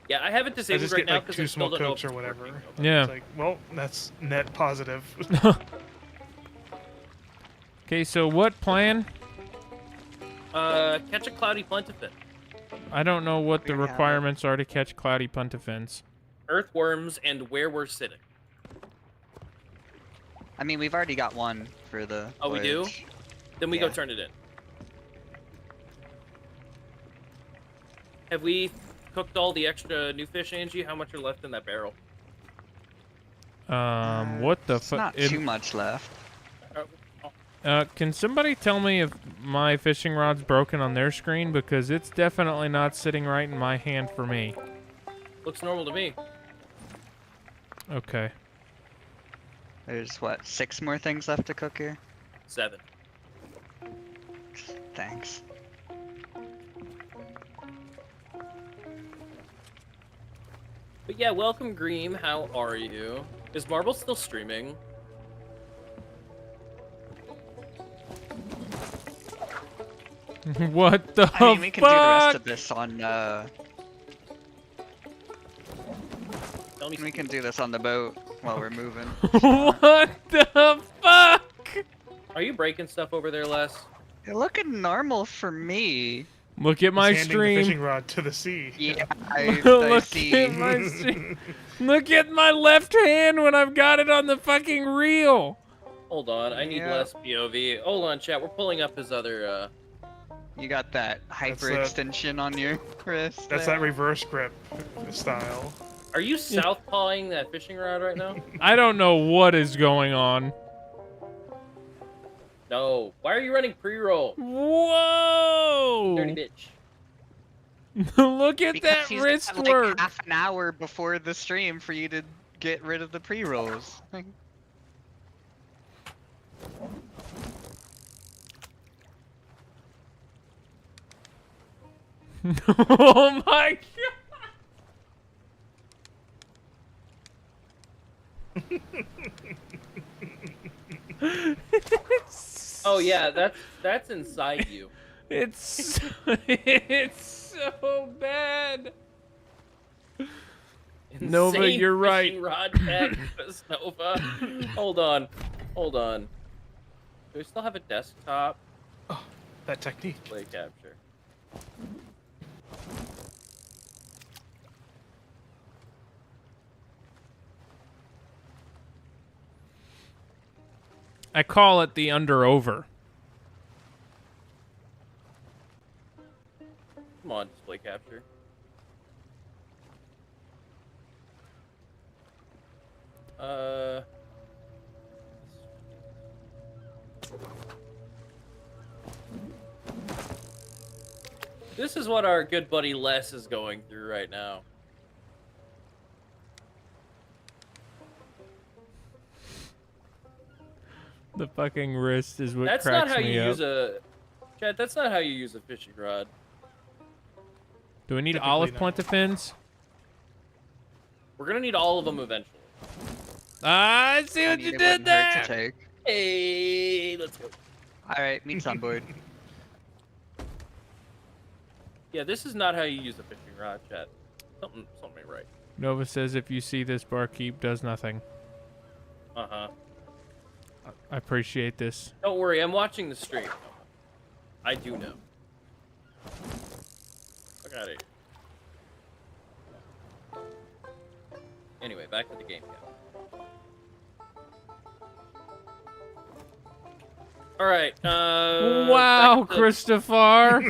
Yeah, I have it disabled right now because I just get like 2 small Cokes or whatever. Yeah. It's like, well, that's net positive. Okay, so what plan? Catch a cloudy Plentafin. I don't know what the requirements are to catch cloudy Plentafins. Earthworms and where we're sitting. I mean, we've already got one for the voyage. We do? Then we go turn it in. Have we cooked all the extra new fish, Angie? How much are left in that barrel? What the fuck? Not too much left. Can somebody tell me if my fishing rod's broken on their screen? Because it's definitely not sitting right in my hand for me. Looks normal to me. Okay. There's, what, 6 more things left to cook here? 7. Thanks. But yeah, welcome, Greem. How are you? Is Marble still streaming? What the fuck? I mean, we can do the rest of this on, we can do this on the boat while we're moving. What the fuck? Are you breaking stuff over there, Les? You're looking normal for me. Look at my stream. The fishing rod to the sea. Yeah, I Look see. at my stream. Look at my left hand when I've got it on the fucking reel. Hold on, I need less POV. Hold on, chat. We're pulling up his other You got that hyperextension on your wrist. That's there. that reverse grip style. Are you southpawing that fishing rod right now? I don't know what is going on. No. Why are you running pre-roll? Whoa! Dirty bitch. Look at Because that he's wrist got, work. like half an hour before the stream for you to get rid of the pre-rolls. Oh my god. Oh yeah, that's inside you. It's so bad. Nova, Insane you're right. fishing rod tech, Nova. Hold on. Do we still have a desktop? That technique. Play capture. I call it the under-over. Come on, display capture. This is what our good buddy Les is going through right now. The fucking wrist is what That's cracks not how me you up. use a... Chad, that's not how you use a fishing rod. Do we need Typically olive not. pointer fins? We're gonna need all of them eventually. I see I what mean, you it did wouldn't hurt there. to take. Hey, let's go. Alright, meat's on board. Yeah, this is not how you use a fishing rod, Chad. Something ain't right. Nova says if you see this, barkeep does nothing. Uh-huh. I appreciate this. Don't worry, I'm watching the stream. I do know. Fuck out of here. Anyway, back to the game. Alright, Wow, back to- Christopher.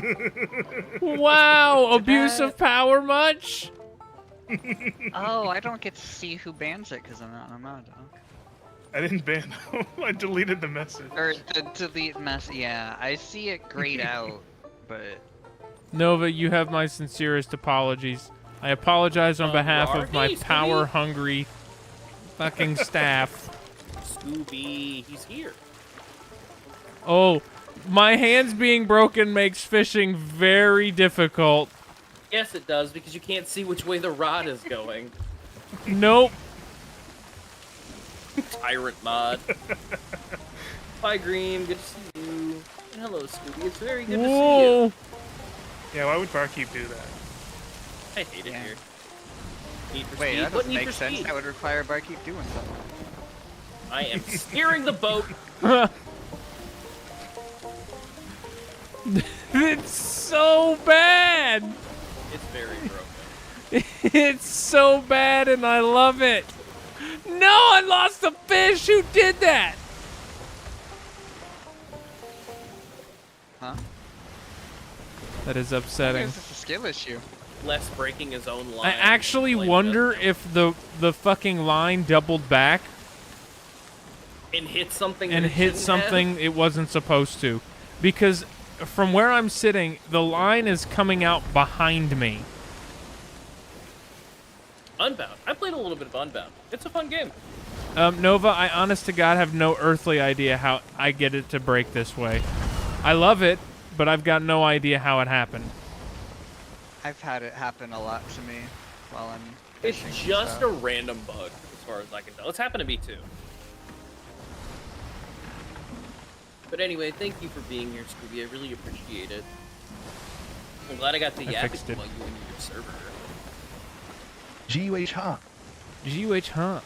Wow, abuse of power much? Oh, I don't get to see who bans it because I'm not a mod. Okay. I didn't ban them. I deleted the message. Or the delete mess. Yeah, I see it grayed out, but Nova, you have my sincerest apologies. I apologize on behalf of my Scooby. power-hungry fucking staff. Scooby, he's here. Oh, my hands being broken makes fishing very difficult. Yes, it does, because you can't see which way the rod is going. Nope. Tyrant mod. Bye, Green. Good to see you. And hello, Scooby. It's very good to see you. Whoa. Yeah, why would Barkeep do that? I hate it Yeah. here. Need for wait, speed. that What doesn't need make for sense. speed? That would require Barkeep doing something. I am steering the boat. It's so bad. It's very broken. It's so bad and I love it. No, I lost a fish. Who did that? Huh? That is I upsetting. guess it's a skill issue. Les breaking his own line. I actually like wonder if the fucking line doubled back that. And hit something. and that it hit shouldn't have. something it wasn't supposed to. Because from where I'm sitting, the line is coming out behind me. Unbound. I played a little bit of Unbound. It's a fun game. Nova, I honest to God have no earthly idea how I get it to break this way. I love it, but I've got no idea how it happened. I've had it happen a lot to me while I'm It's fishing, just so. a random bug, as far as I can tell. It's happened to me too. But anyway, thank you for being here, Scooby. I really appreciate it. I'm glad I got to yap fixed it it. while you were in your server. GUH, huh? GUH, huh?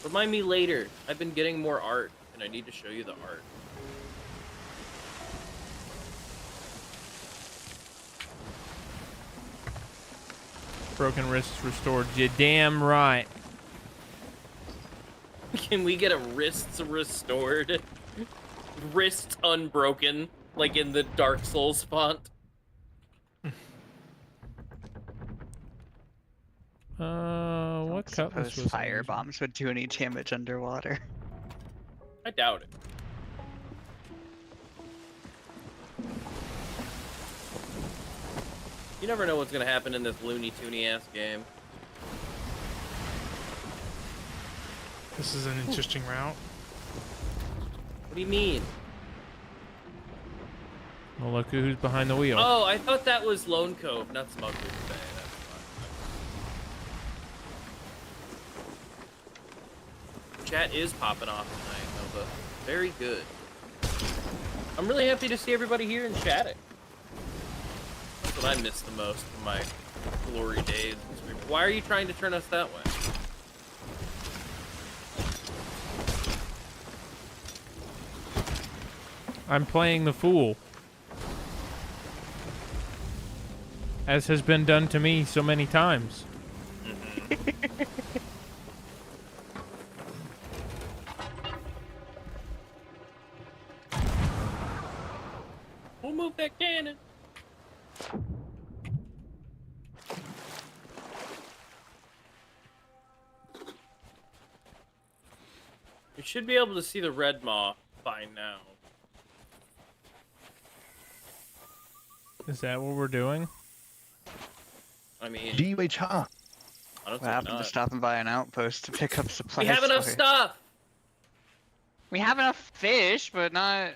Remind me later. I've been getting more art, and I need to show you the art. Broken wrists restored. You damn right. Can we get a wrists restored? Wrists unbroken, like in the Dark Souls font. What I cutlass suppose was I fire using? bombs would do any damage underwater. I doubt it. You never know what's gonna happen in this Looney Toony ass game. This is an interesting route. What do you mean? Well, look who's behind the wheel. Oh, I thought that was Lone Cove, not Smuggler's Bay. That's fine. Chat is popping off tonight, Nova. Very good. I'm really happy to see everybody here and chatting. That's what I miss the most from my glory days. Why are you trying to turn us that way? I'm playing the fool. As has been done to me so many times. We'll move that cannon. You should be able to see the red maw by now. Is that what we're doing? I mean, GUHR. I don't What think happened to not. stopping by an outpost to pick up supplies? We have enough for it? stuff. We have enough fish, but not.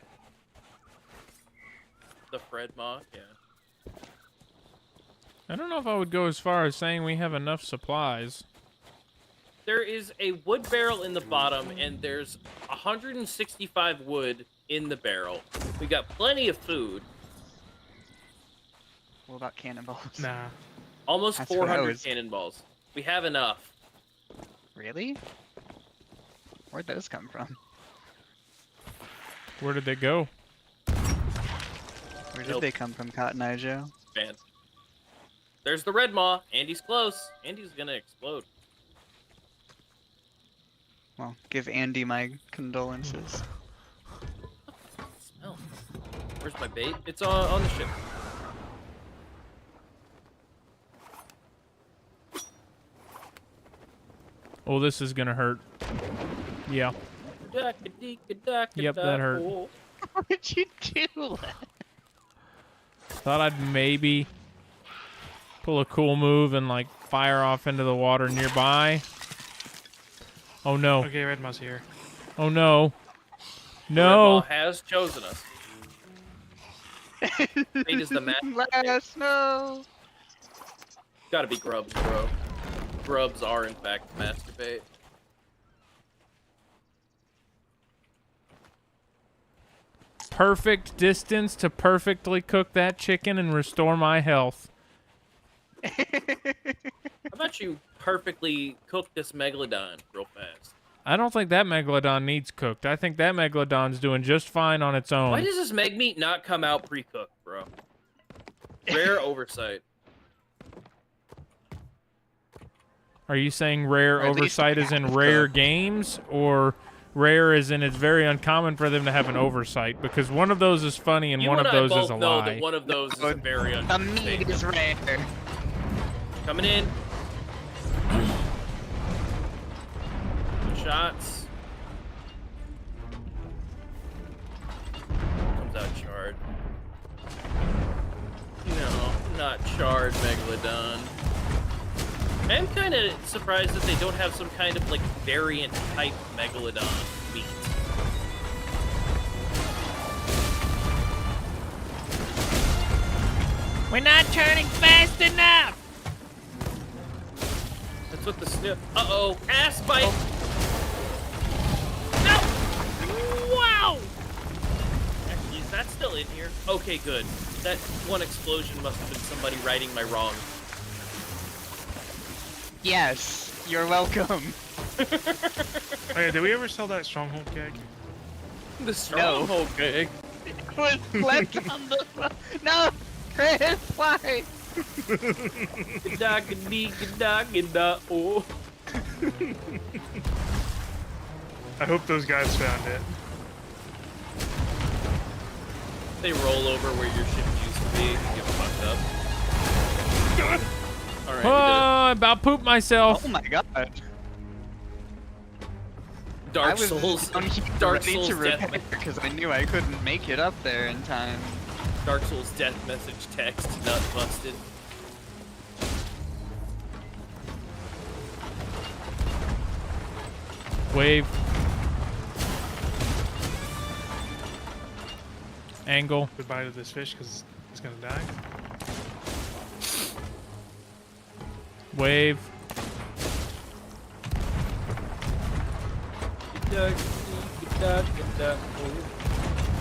The Fred maw, yeah. I don't know if I would go as far as saying we have enough supplies. There is a wood barrel in the bottom, and there's 165 wood in the barrel. We got plenty of food. What about cannonballs? Nah. Almost That's what I 400 was- cannonballs. We have enough. Really? Where'd those come from? Where did they go? Where did Nope. they come from, Cotton Eye Joe? Man. There's the red maw. Andy's close. Andy's gonna explode. Well, give Andy my condolences. Smell. Where's my bait? It's on the ship. Oh, this is gonna hurt. Yeah. Yep, that hurt. What did you do? Thought I'd maybe pull a cool move and like fire off into the water nearby. Oh no. Okay, red mouse here. Oh no. Red No. maw has chosen us. Fate is the match. Let us know. Gotta be grubs, bro. Grubs are in fact masturbate. Perfect distance to perfectly cook that chicken and restore my health. How about you perfectly cook this megalodon real fast? I don't think that megalodon needs cooked. I think that megalodon's doing just fine on its own. Why does this meg meat not come out pre-cooked, bro? Rare oversight. Are you saying rare Or at least oversight as in rare games, or rare as in it's very uncommon for them to have an oversight? Because one of those is funny and You one and of I those both is a know lie. that one of those is a very The untrue meat statement. is rare. Coming in. Shots. Comes out charred. No, not charred megalodon. I'm kind of surprised that they don't have some kind of like variant type megalodon meat. We're not turning fast enough. That's what the sniff. Uh-oh, ass bite. No! Wow! Actually, is that still in here? Okay, good. That one explosion must have been somebody righting my wrong. Yes, you're welcome. Hey, did we ever sell that stronghold keg? The stronghold gig. Was left on the. No, Chris, why? Oh. I hope those guys found it. They roll over where your ship used to be and get fucked up. Alright, Oh, I about pooped myself. Oh my god. Dark Souls. Dark Souls death. Because I knew I couldn't make it up there in time. Dark Souls death message text nut busted. Wave. Angle. Goodbye to this fish because it's gonna die. Wave.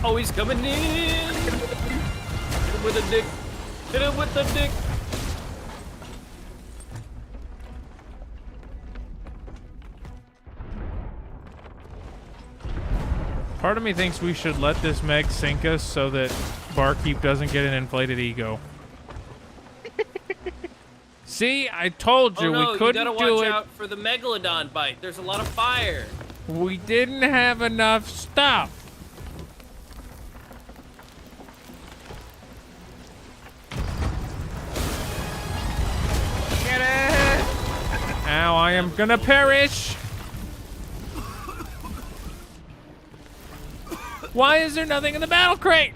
Oh, he's coming in. Hit him with a dick. Hit him with the dick. Part of me thinks we should let this Meg sink us so that Barkeep doesn't get an inflated ego. See, I told you Oh no, we couldn't you gotta do watch it. out for the megalodon bite. There's a lot of fire. We didn't have enough stuff. Get it! Ow, I am gonna perish. Why is there nothing in the battle crate?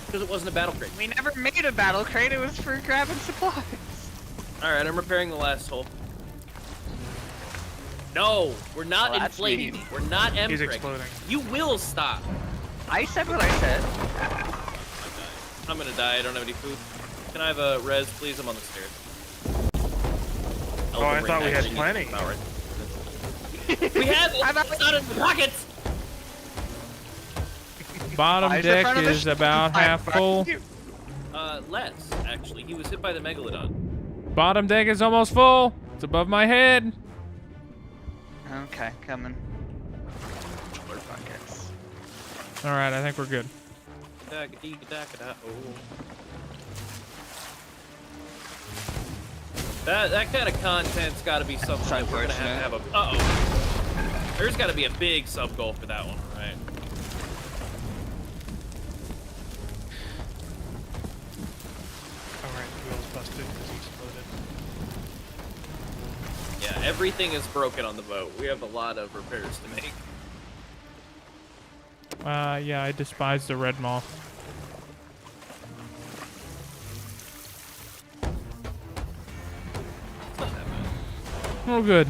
Because it wasn't a battle crate. We never made a battle crate, it was for grabbing supplies. Alright, I'm repairing the last hole. No, we're not Well, that's inflating. mean. We're not emptying. He's exploding. You will stop. I said what I said. I'm gonna die. I don't have any food. Can I have a res, please? I'm on the stairs. Oh, I Elden thought Ring we had actually plenty. needs power. We have it. It's not in the pockets. Bottom Why is the front deck of the is ship about fire? half full. Less actually. He was hit by the megalodon. Bottom deck is almost full. It's above my head. Okay, coming. More buckets. All right, I think we're good. That kind of content's got to be something that we're gonna have a. Uh-oh. There's got to be a big sub goal for that one, right? Alright, the wheel's busted because he exploded. Yeah, everything is broken on the boat. We have a lot of repairs to make. Yeah, I despise the red moth. It's not that bad. Oh, good.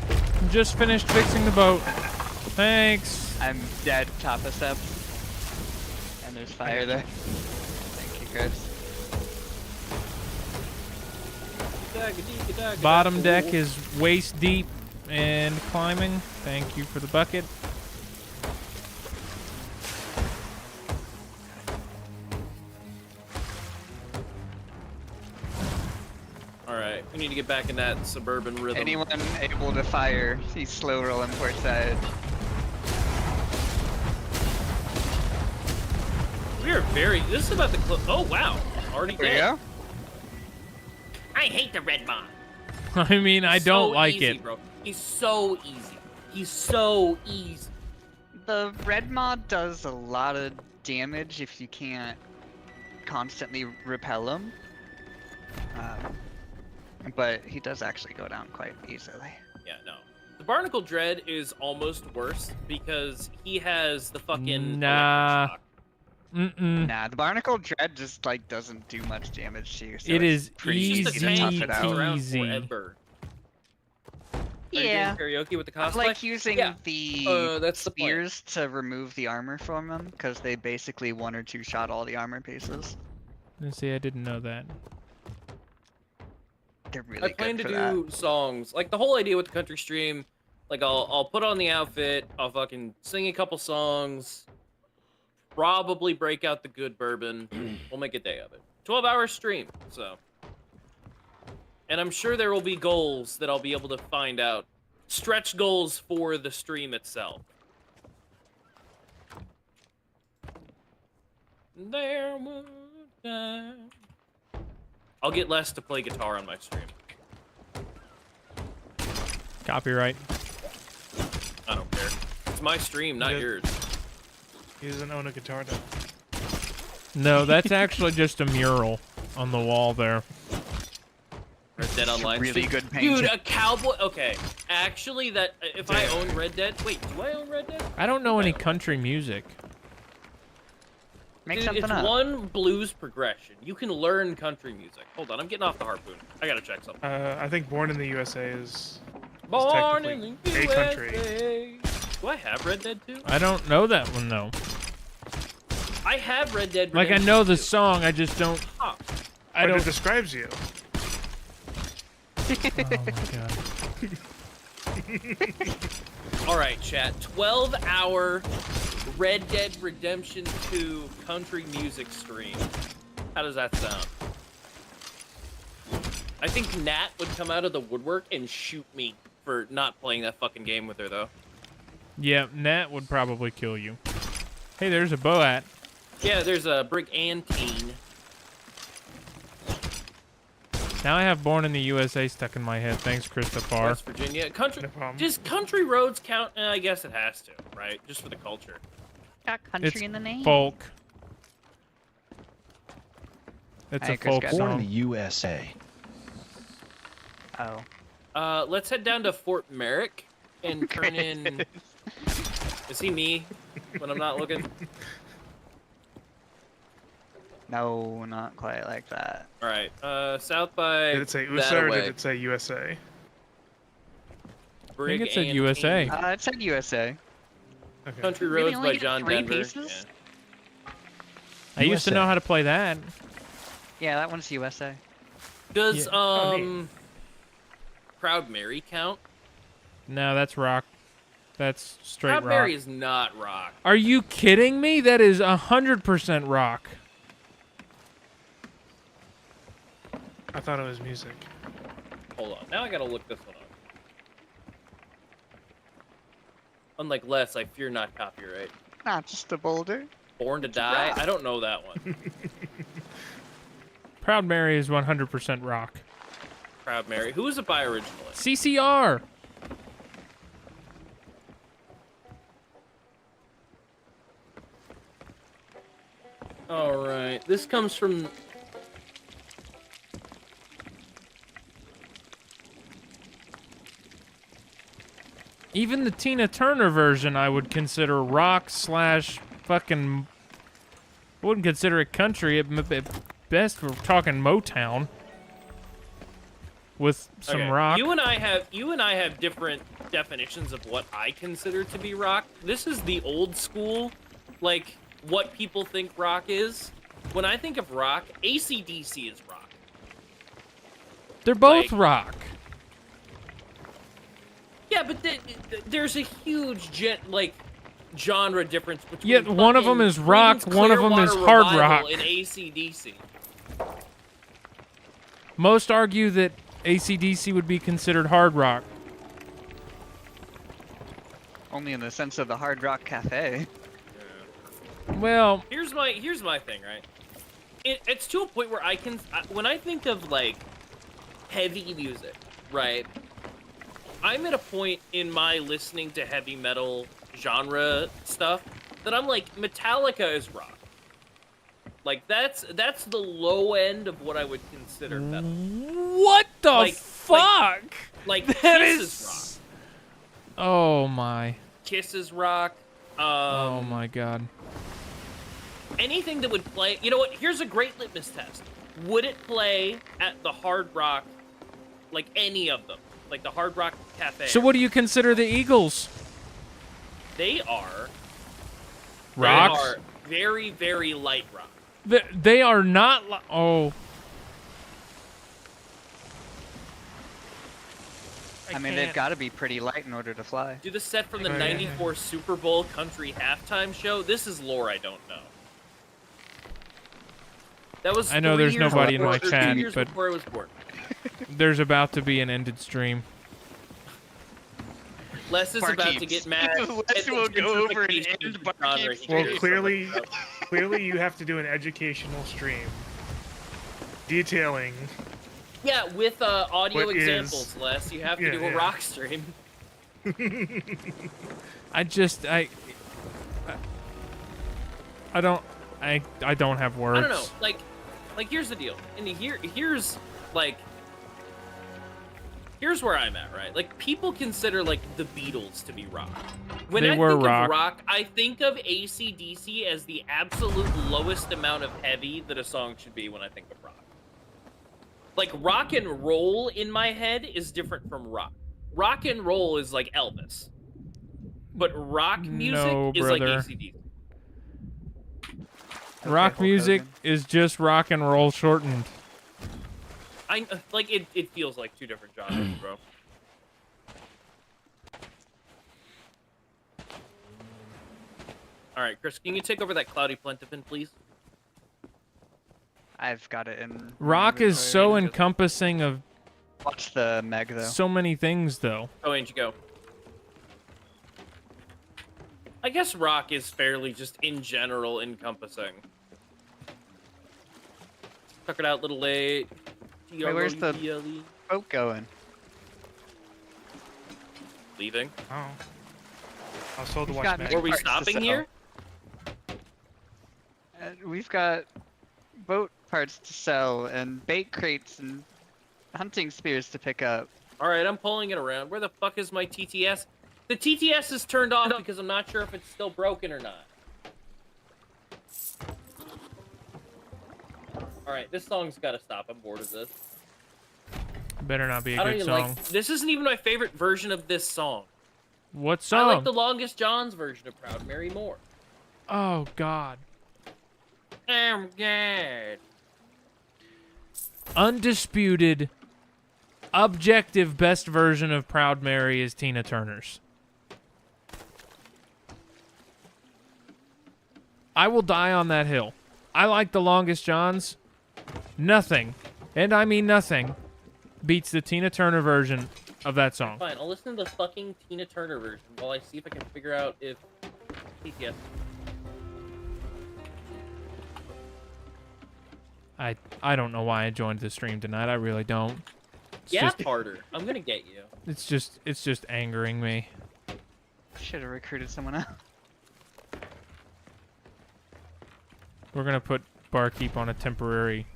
Just finished fixing the boat. Thanks. I'm dead, top of step. And there's fire there. Thank you, Chris. Bottom deck is waist deep and climbing. Thank you for the bucket. Alright, we need to get back in that suburban rhythm. Anyone able to fire? He's slow rolling port side. We are very. This is about to close. Oh, wow. Already There you dead. go. I hate the red mod. I mean, I don't like easy, it. Bro. He's so easy. He's so easy. The red mod does a lot of damage if you can't constantly repel him. But he does actually go down quite easily. Yeah, no. The Barnacle Dread is almost worse because he has the fucking. Nah. electric shock. Mm-mm. Nah, the Barnacle Dread just like doesn't do much damage to you. So It it's is pretty He's just a easy to tough tank it that out. goes around Easy. forever. Are Yeah. you doing karaoke with the I cosplay? like using Yeah. the That's the plan. spears to remove the armor from them because they basically one or two shot all the armor pieces. Let's see, I didn't know that. They're really I plan good to for that. do songs. Like the whole idea with the country stream, like I'll put on the outfit, I'll fucking sing a couple songs, probably break out the good bourbon. We'll make a day of it. 12-hour stream, so. And I'm sure there will be goals that I'll be able to find out. Stretch goals for the stream itself. There was a time I'll get less to play guitar on my stream. Copyright. I don't care. It's my stream, not Yeah. yours. He doesn't own a guitar though. No, that's actually just a mural on the wall there. Red Dead Online. Really stream. good painting. Dude, a cowboy. Okay, actually, that if I own Red Dead, wait, do I own Red Dead? I don't know any country music. Make Dude, something it's up. one blues progression. You can learn country music. Hold on, I'm getting off the harpoon. I gotta check something. I think Born in the USA is Born in the technically a country. USA. Do I have Red Dead 2? I don't know that one though. I have Red Dead Like I Redemption know the 2. song, I just don't. Huh. I But don't. it describes you. Oh my god. All right, chat. 12-hour Red Dead Redemption 2 country music stream. How does that sound? I think Nat would come out of the woodwork and shoot me for not playing that fucking game with her, though. Yeah, Nat would probably kill you. Hey, there's a Boat. Yeah, there's a Brigantine. Now I have Born in the USA stuck in my head. Thanks, Christopher. West Virginia. Country. No problem. Does country roads count? I guess it has to, right? Just for the culture. Got country It's in the name. folk. It's a Hey, Chris, folk guys. Born in the song. USA. Oh. Let's head down to Fort Merrick and turn in. Is he me when I'm not looking? No, not quite like that. All right. South by. Did it say USA or that-a-way. did it say USA? think it said Brigantine. USA. It said USA. Okay. Country Really Roads only by get John 3 Denver. pieces? I used to USA. know how to play that. Yeah, that one's USA. Does Yeah. Oh, neat. Proud Mary count? No, that's rock. That's straight Proud rock. Mary is not rock. Are you kidding me? That is 100% rock. I thought it was music. Hold on. Now I gotta look this one up. Unlike Les, I fear not copyright. Not just a boulder. Born to Die? rock. I don't know that one. Proud Mary is 100% rock. Proud Mary. Who was it by originally? CCR. Alright. This comes from. Even the Tina Turner version I would consider rock slash fucking... I wouldn't consider it country. At best, we're talking Motown. With some Okay, rock. You and I have different definitions of what I consider to be rock. This is the old school, like what people think rock is. When I think of rock, AC/DC is rock. They're both like- rock. Yeah, but there's a huge genre difference between. Yeah, one of them fucking is rock, Creedence one of them is Clearwater hard Revival rock. And AC/DC. Most argue that AC/DC would be considered hard rock. Only in the sense of the Hard Rock Cafe. Well, Here's my thing, right? It's to a point where when I think of like heavy music, right? I'm at a point in my listening to heavy metal genre stuff that I'm like, Metallica is rock. Like that's the low end of what I would consider metal. what the Like- fuck? Like That Kiss is- is Oh my. rock. Kiss is rock. Oh my god. Anything that would play. You know what? Here's a great litmus test. Would it play at the Hard Rock, like any of them, like the Hard Rock Cafe? So what do you consider the Eagles? They are. Rock? They are very, very light rock. They are not oh. I mean, they've got to be pretty light in order to fly. Do the set from the Oh, yeah. '94 Super Bowl country halftime show. This is lore I don't know. That was. I know 3 there's years nobody in before- my or 2 chat, years but- before I was born. There's about to be an ended stream. Les is about to Barkeeps. get mad. Les at will go over and gentrification end of the genre. Barkeeps. He Well, cares so clearly, much about. clearly you have to do an educational stream. detailing. Yeah, with audio What examples, is- Les, you have to yeah, do a yeah. rock stream. I don't have words. I don't know. Like here's the deal. And here's where I'm at, right? Like, people consider, like, the Beatles to be rock. When They I were think rock. of rock, I think of AC/DC as the absolute lowest amount of heavy that a song should be when I think of rock. Like, rock and roll in my head is different from rock. Rock and roll is like Elvis. But rock music No, is like brother. AC/DC. Rock Hulk music Hogan. is just rock and roll shortened. Like, it feels like two different genres, bro. All right, Chris, can you take over that Cloudy Plentifin, please? I've got it in. my Rock is inventory. so encompassing of Watch the Meg though. so many things, though. Oh, Angie, go. I guess rock is fairly just in general encompassing. Tuck it out, little late. Wait, where's the- T-R-O-U-P-L-E. Boat going. Leaving? Oh. I was told to We've watch got Meg. Were we Parts to stopping sell. here? We've got boat parts to sell and bait crates and hunting spears to pick up. All right, I'm pulling it around. Where the fuck is my TTS? The TTS is turned off because I'm not sure if it's still broken or not. All right, this song's got to stop. I'm bored of this. Better not be a I don't good even song. like. This isn't even my favorite version of this song. What I song? like the Longest John's version of Proud Mary more. Oh God. I'm good. Undisputed, objective best version of Proud Mary is Tina Turner's. I will die on that hill. I like the Longest John's. Nothing, and I mean nothing, beats the Tina Turner version of that song. Fine, I'll listen to the fucking Tina Turner version while I see if I can figure out if TTS. I don't know why I joined the stream tonight. I really don't. It's Yap just harder. I'm gonna get you. it's just angering me. Should have recruited someone else. We're gonna put Barkeep on a temporary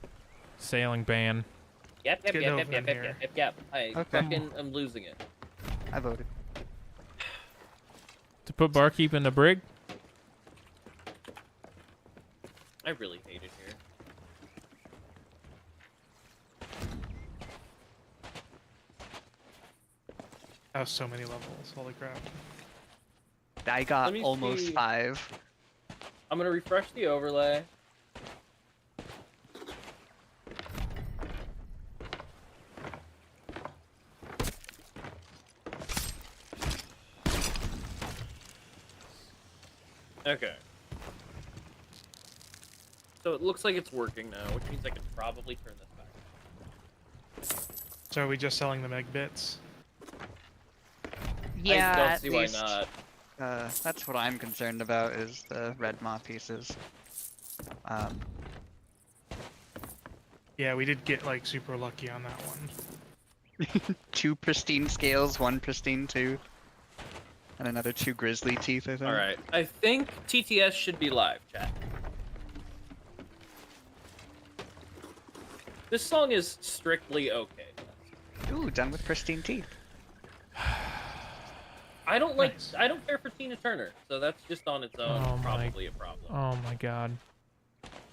sailing ban. Yep, yep, Get yep, over yep, yep, in yep, here. yep, yep, yep. I Okay. fucking am losing it. I voted. To put Barkeep in the brig? I really hate it here. That was so many levels. Holy crap. I got Let me almost see. 5. I'm gonna refresh the overlay. Okay. So it looks like it's working now, which means I could probably turn this back. So are we just selling the Meg bits? Yeah, I don't at see least, why not. That's what I'm concerned about is the red maw pieces. Yeah, we did get like super lucky on that one. 2 pristine scales, 1 pristine tooth, and another 2 grizzly teeth, I think. Alright, I think TTS should be live, chat. This song is strictly okay. Ooh, done with pristine teeth. I don't like. Nice. I don't care for Tina Turner, so that's just on its own Oh my- probably a problem. Oh my God.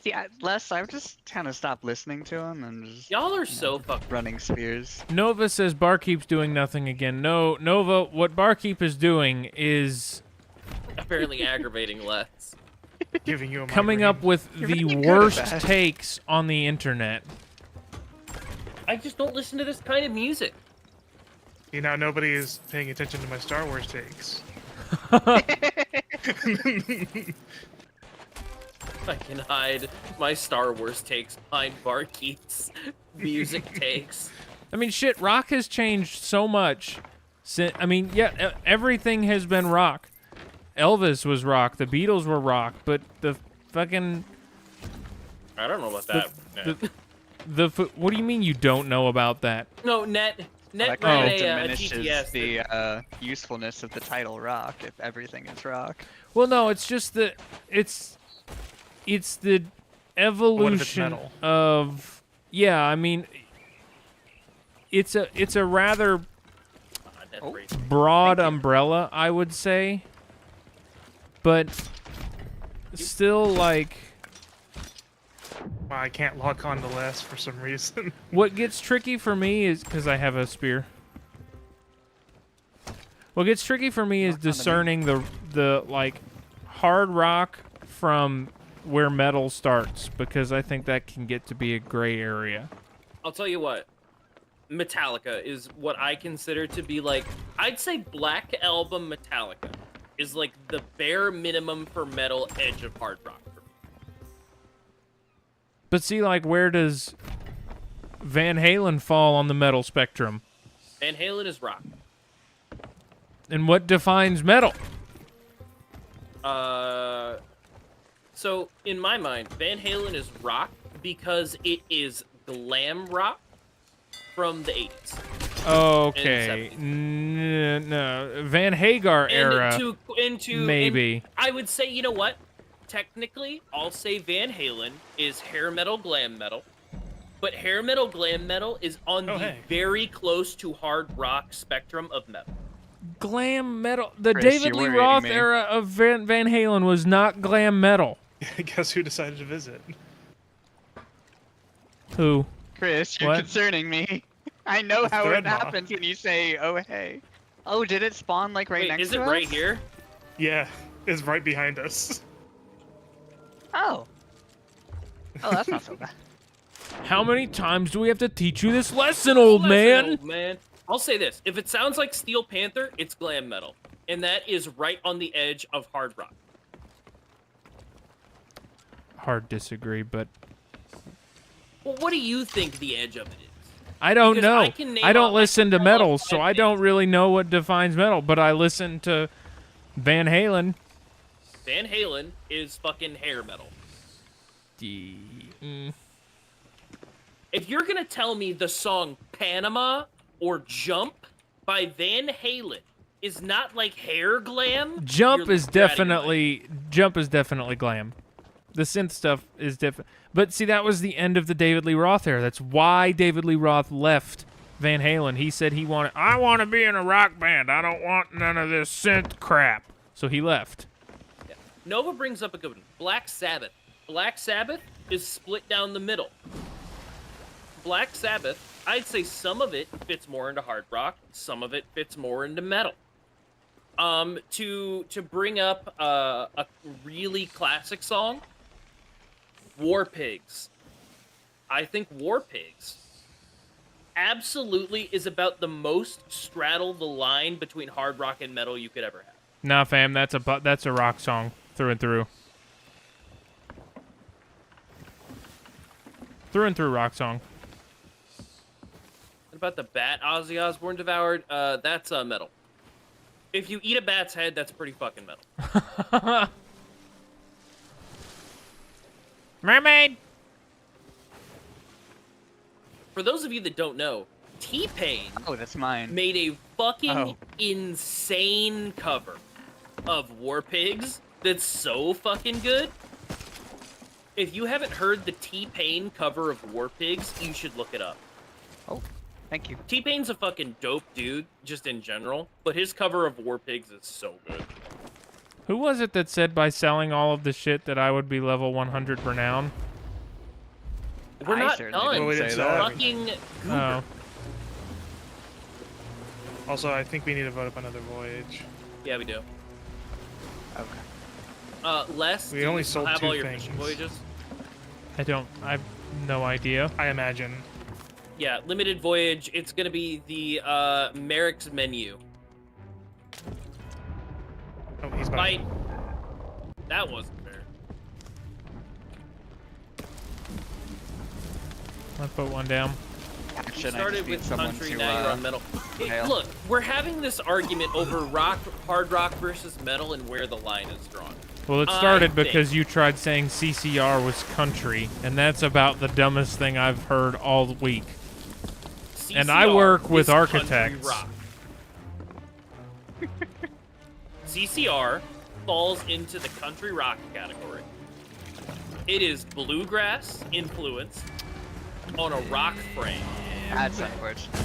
See, Les, I've just kind of stopped listening to him and just Y'all are so fucking. running spears. Nova says Barkeep's doing nothing again. No, Nova, what Barkeep is doing is Apparently aggravating less. Giving you a coming migraine. up with You're the really good at worst that. takes on the internet. I just don't listen to this kind of music. You know, nobody is paying attention to my Star Wars takes. I can hide my Star Wars takes behind Barkeep's music takes. I mean, shit, rock has changed so much. I mean, yeah, everything has been rock. Elvis was rock, the Beatles were rock, but the fucking I don't know about that. the, What do you mean you don't know about that? No, Net That ran kind of a diminishes TTS. the usefulness of the title rock if everything is rock. Well, no, it's just the it's the evolution metal? of yeah. I mean, it's a rather That's Oh. crazy. broad Thank you. umbrella, I would say, but still like. Well, I can't lock on to less for some reason. What gets tricky for me is because I have a spear. What gets tricky for me is Knock on the discerning the like hard rock from where metal starts, because I think that can get to be a gray area. I'll tell you what. Metallica is what I consider to be like, I'd say Black Album Metallica is like the bare minimum for metal edge of hard rock. But see, like, where does Van Halen fall on the metal spectrum? Van Halen is rock. And what defines metal? So in my mind, Van Halen is rock because it is glam rock from the 80s. Okay. No. Van Hagar era, maybe. I would say, you know what? Technically, I'll say Van Halen is hair metal, glam metal. But hair metal, glam metal is on the very close to hard rock spectrum of metal. Glam metal. The Chris, David you're Lee worrying Roth me. era of Van Halen was not glam metal. Guess who decided to visit? Who? Chris, you're What? concerning me. I know It's how it Dreadnought. happens when you say, oh, hey. Oh, did it spawn, like, right Wait, next is to it us? right here? Yeah, it's right behind us. Oh. Oh, that's not so bad. How many times do we have to teach you this lesson, old Listen, man? old man. I'll say this. If it sounds like Steel Panther, it's glam metal. And that is right on the edge of hard rock. Hard disagree, but Well, what do you think the edge of it is? I don't Because know. I can name I don't off, like, listen to 4 or metal, 5 so I don't things. really know what defines metal, but I listen to Van Halen. Van Halen is fucking hair metal. If you're gonna tell me the song Panama or Jump by Van Halen is not like hair glam, Jump you're is out of your mind. definitely glam. The synth stuff is different. But see, that was the end of the David Lee Roth era. That's why David Lee Roth left Van Halen. He said I want to be in a rock band. I don't want none of this synth crap. So he left. Yeah. Nova brings up a good one. Black Sabbath. Black Sabbath is split down the middle. Black Sabbath, I'd say some of it fits more into hard rock, some of it fits more into metal. To bring up a really classic song, War Pigs. I think War Pigs absolutely is about the most straddle the line between hard rock and metal you could ever have. Nah, fam, that's a rock song through and through. Through and through rock song. What about the bat Ozzy Osbourne devoured? That's metal. If you eat a bat's head, that's pretty fucking metal. Mermaid. For those of you that don't know, T-Pain Oh, that's mine. made a fucking Oh. insane cover of War Pigs that's so fucking good. If you haven't heard the T-Pain cover of War Pigs, you should look it up. Oh, thank you. T-Pain's a fucking dope dude, just in general, but his cover of War Pigs is so good. Who was it that said by selling all of the shit that I would be level 100 renown? We're I not certainly done. didn't Well, we say didn't that. sell Fucking goober. Oh. Also, I think we need to vote up another voyage. Yeah, we do. Okay. Les, We do only you still sold have 2 all your things. fishing voyages? I've no idea. I imagine. Yeah, limited voyage. It's gonna be the Merrick's menu. Oh, he's by. Fight. That wasn't fair. I put one down. option. I started just need with someone country, to now you're on metal. fail. Look, we're having this argument over hard rock versus metal and where the line is drawn. Well, it I started think- because you tried saying CCR was country, and that's about the dumbest thing I've heard all week. And I CCR work with is country architects. rock. CCR falls into the country rock category. It is bluegrass influence on a rock frame. That's unfortunate.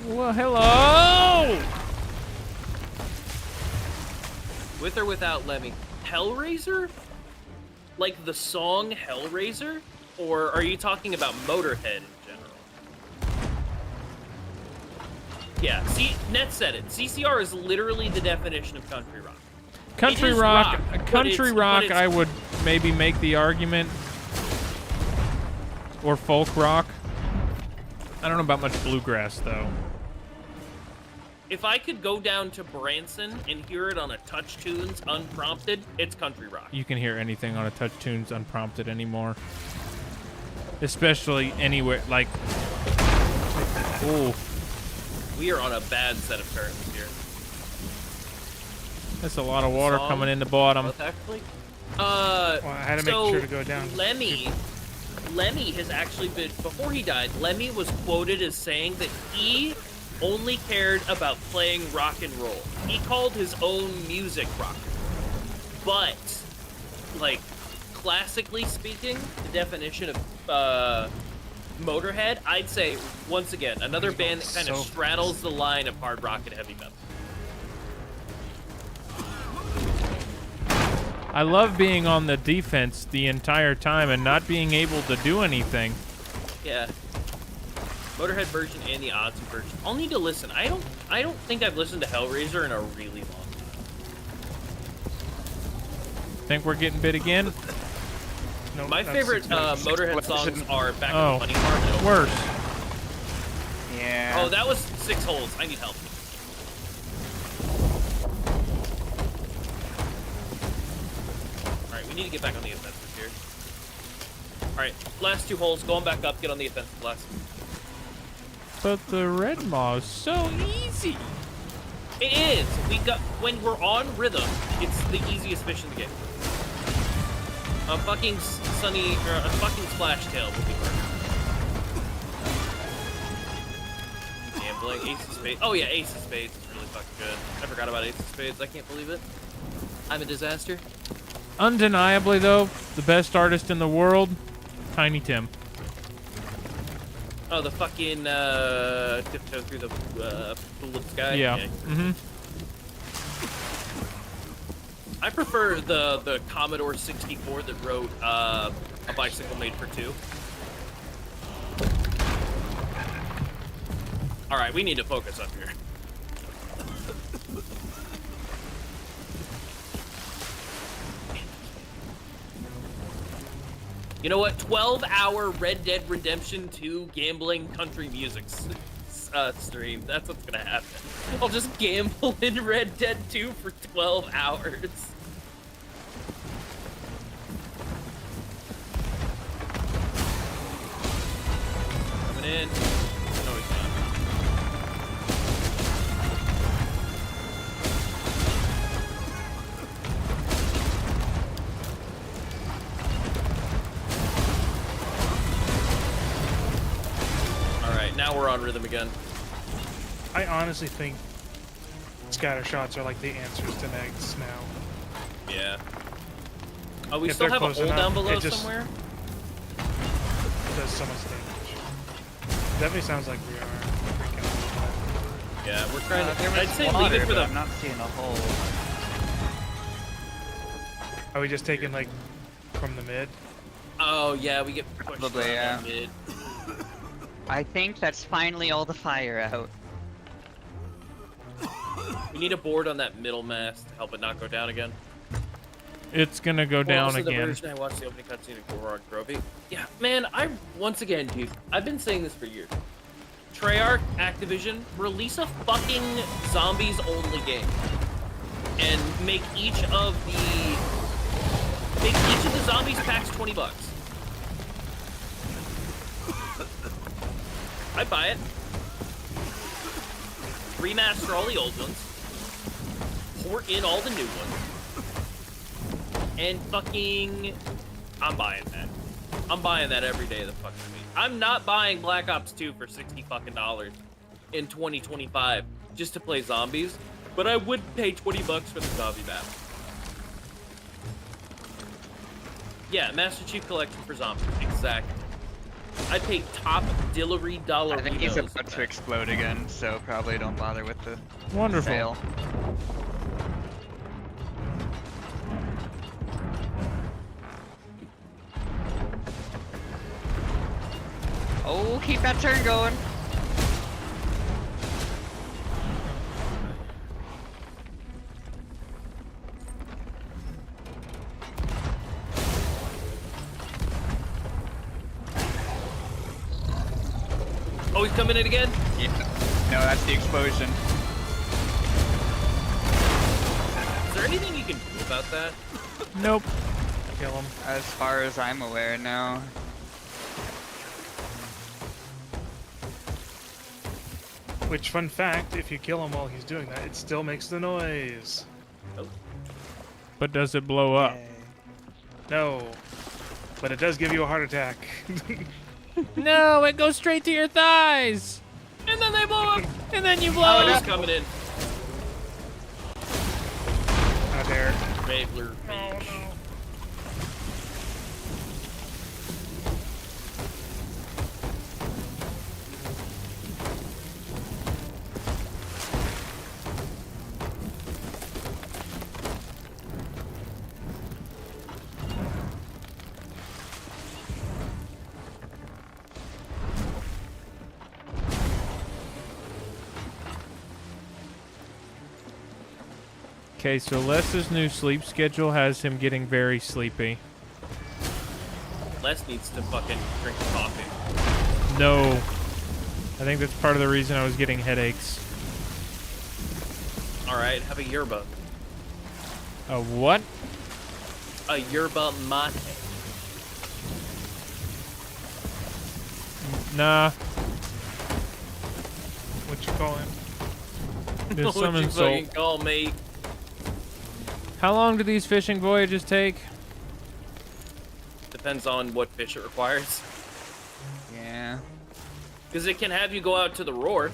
Well, hello! With or without Lemmy. Hellraiser? Like the song Hellraiser? Or are you talking about Motorhead in general? Yeah, see, Net said it. CCR is literally the definition of country rock. Country It is rock, but country it's- rock, but it's- I would maybe make the argument. Or folk rock. I don't know about much bluegrass, though. If I could go down to Branson and hear it on a Touch Tunes unprompted, it's country rock. You can hear anything on a Touch Tunes unprompted anymore. Especially anywhere, like... Ooh, We are on a bad set of terms here. that's a lot of water Song? coming in the bottom. Both actually? Well, I had to make so sure to go down. Lemmy has actually been, before he died, Lemmy was quoted as saying that he only cared about playing rock and roll. He called his own music rock. But, like, classically speaking, the definition of Motorhead, I'd say, once again, another band that kind of So- straddles the line of hard rock and heavy metal. I love being on the defense the entire time and not being able to do anything. Yeah. Motorhead version and the Odyssey version. I'll need to listen. I don't think I've listened to Hellraiser in a really long time. Think we're getting bit again? No, My that's favorite 6 Motorhead Explosion. songs are Back Oh, in the Money Mark. No. worse. Yeah. Oh, that was 6 holes. I need help. Alright, we need to get back on the offensive here. Alright, last 2 holes. Going back up. Get on the offensive last. But the red maw's so easy. It is. When we're on rhythm, it's the easiest fish in the game. A fucking a fucking splash tail will be perfect. Gambling, ace of spades. Oh yeah, ace of spades is really fucking good. I forgot about ace of spades. I can't believe it. I'm a disaster. Undeniably, though, the best artist in the world, Tiny Tim. Oh, the fucking tiptoe through the tulip sky. Yeah. Mm-hmm. I prefer the Commodore 64 that wrote A Bicycle Made for Two. All right, we need to focus up here. You know what? 12-hour Red Dead Redemption 2 gambling country music stream. That's what's gonna happen. I'll just gamble in Red Dead 2 for 12 hours. Coming in. No, he's not. Alright, now we're on rhythm again. I honestly think scatter shots are like the answers to negs now. Yeah. Oh, we If still they're have a close hole enough, down below it just- somewhere? It does so much damage. Definitely sounds like we are freaking out. Yeah, we're trying to. There was I'd say water, leave it for but the. I'm not seeing a hole. Are we just taking like from the mid? Oh yeah, we get pushed Probably, around yeah. mid. I think that's finally all the fire out. We need a board on that middle mast to help it not go down again. It's gonna go Well, down also again. The version I watched the opening cutscene of Gorog Grovey. Yeah, man, once again, dude, I've been saying this for years. Treyarch, Activision, release a fucking zombies only game, and make each of the zombies packs $20. I'd buy it. Remaster all the old ones. Port in all the new ones. And fucking... I'm buying that. I'm buying that every day of the fucking week. I'm not buying Black Ops 2 for $60 fucking in 2025 just to play zombies, but I would pay $20 for the zombie map. Yeah, Master Chief Collection for zombies, exactly. I pay top dillery dollar. I think he's about to explode again, so probably don't bother with the Wonderful. sale. Oh, keep that turn going. Oh, he's coming in again? Yeah. No, that's the explosion. Is there anything you can do about that? Nope. Kill him. As far as I'm aware, no. Which, fun fact, if you kill him while he's doing that, it still makes the noise. But does it blow up? No. But it does give you a heart attack. No, it goes straight to your thighs. And then they blow up. And then you blow Oh, up. he's coming in. Not there. Rabler. Okay, so Les's new sleep schedule has him getting very sleepy. Les needs to fucking drink coffee. No. I think that's part of the reason I was getting headaches. Alright, have a yerba. A what? A yerba mate. Nah. What you call him? There's What some you insult. fucking call me? How long do these fishing voyages take? Depends on what fish it requires. Yeah. Because it can have you go out to the roar. Do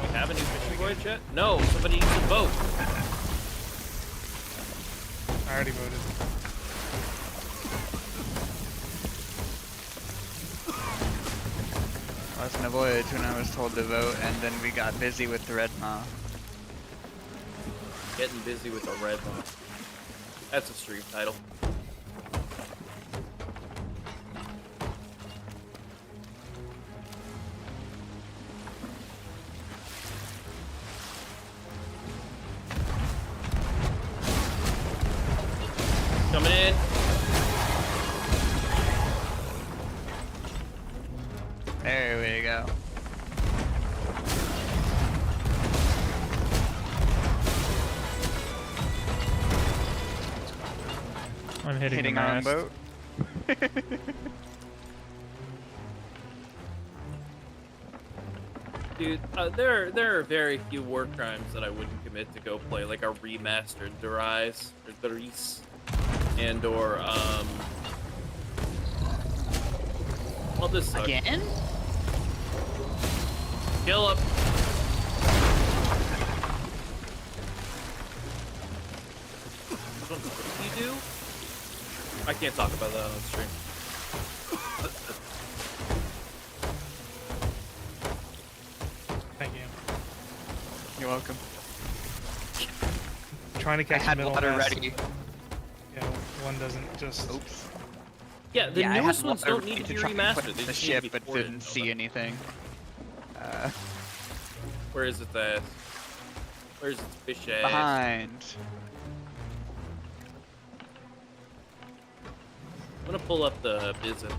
we have a new fishing voyage yet? No, somebody needs to vote. I already voted. Wasn't a voyage when I was told to vote, and then we got busy with the red maw. Getting busy with the red one. That's a stream title. Coming in. There we go. I'm hitting the Hitting our own mast. boat. Dude, there are very few war crimes that I wouldn't commit to go play, like a remastered Dries or Dries, and or well, this sucks. Again? Kill him. What do you do? I can't talk about that on stream. Thank you. You're welcome. Trying to I catch had middle water mess. ready. Yeah, one doesn't just. Oops. Yeah, the Yeah, I had newest ones water don't ready need to be try and put remastered. it They in the just need to ship, be but ported didn't and see stuff. anything. Where is it at? Where's its fish ass? Behind. I'm gonna pull up the Bizon.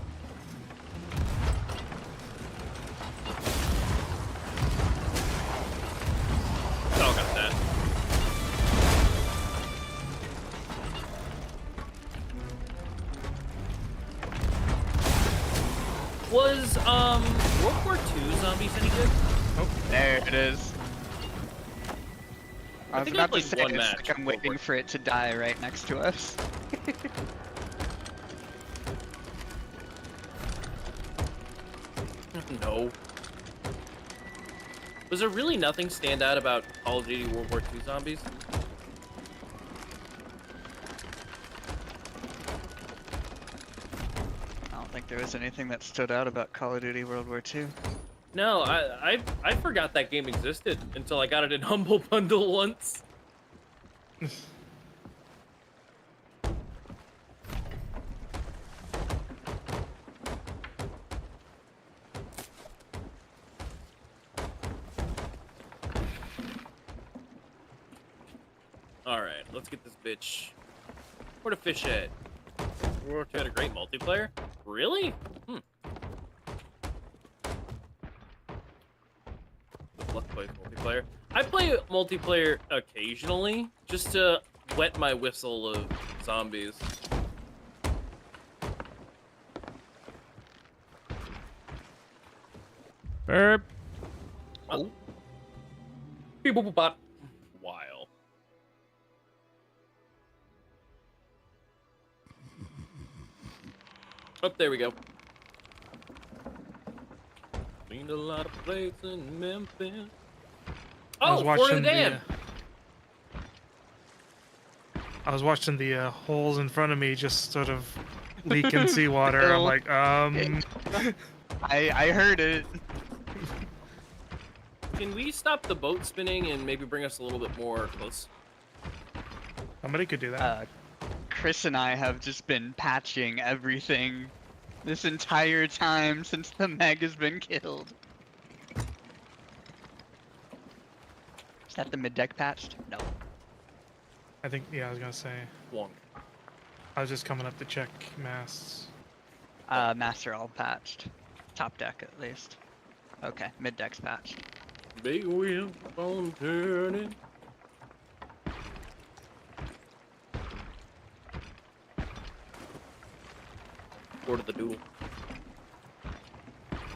Oh, got that. Was World War II zombies any good? There it is. I was think I about to played say, one it's match like I'm of World War waiting for it to die right next to us. No. Was there really nothing stand out about Call of Duty World War II zombies? I don't think there was anything that stood out about Call of Duty World War II. No, I forgot that game existed until I got it in Humble Bundle once. Alright, let's get this bitch. Where the fish at? World War II had a great multiplayer? Really? Let's play multiplayer. I play multiplayer occasionally, just to wet my whistle of zombies. Burp. Oh. People bot. While. Oh, there we go. Cleaned a lot of plates in Memphis. I was Oh, Fort of watching the Dam. I was watching the holes in front of me just sort of leak in seawater. I'm like, I heard it. Can we stop the boat spinning and maybe bring us a little bit more close? Somebody could do that. Chris and I have just been patching everything this entire time since the Meg has been killed. Is that the mid-deck patched? No. I think, yeah, I was gonna say. Wonk. I was just coming up to check masts. Master all patched. Top deck at least. Okay, mid-deck's patched. Big wheel on turning. Or to the duel.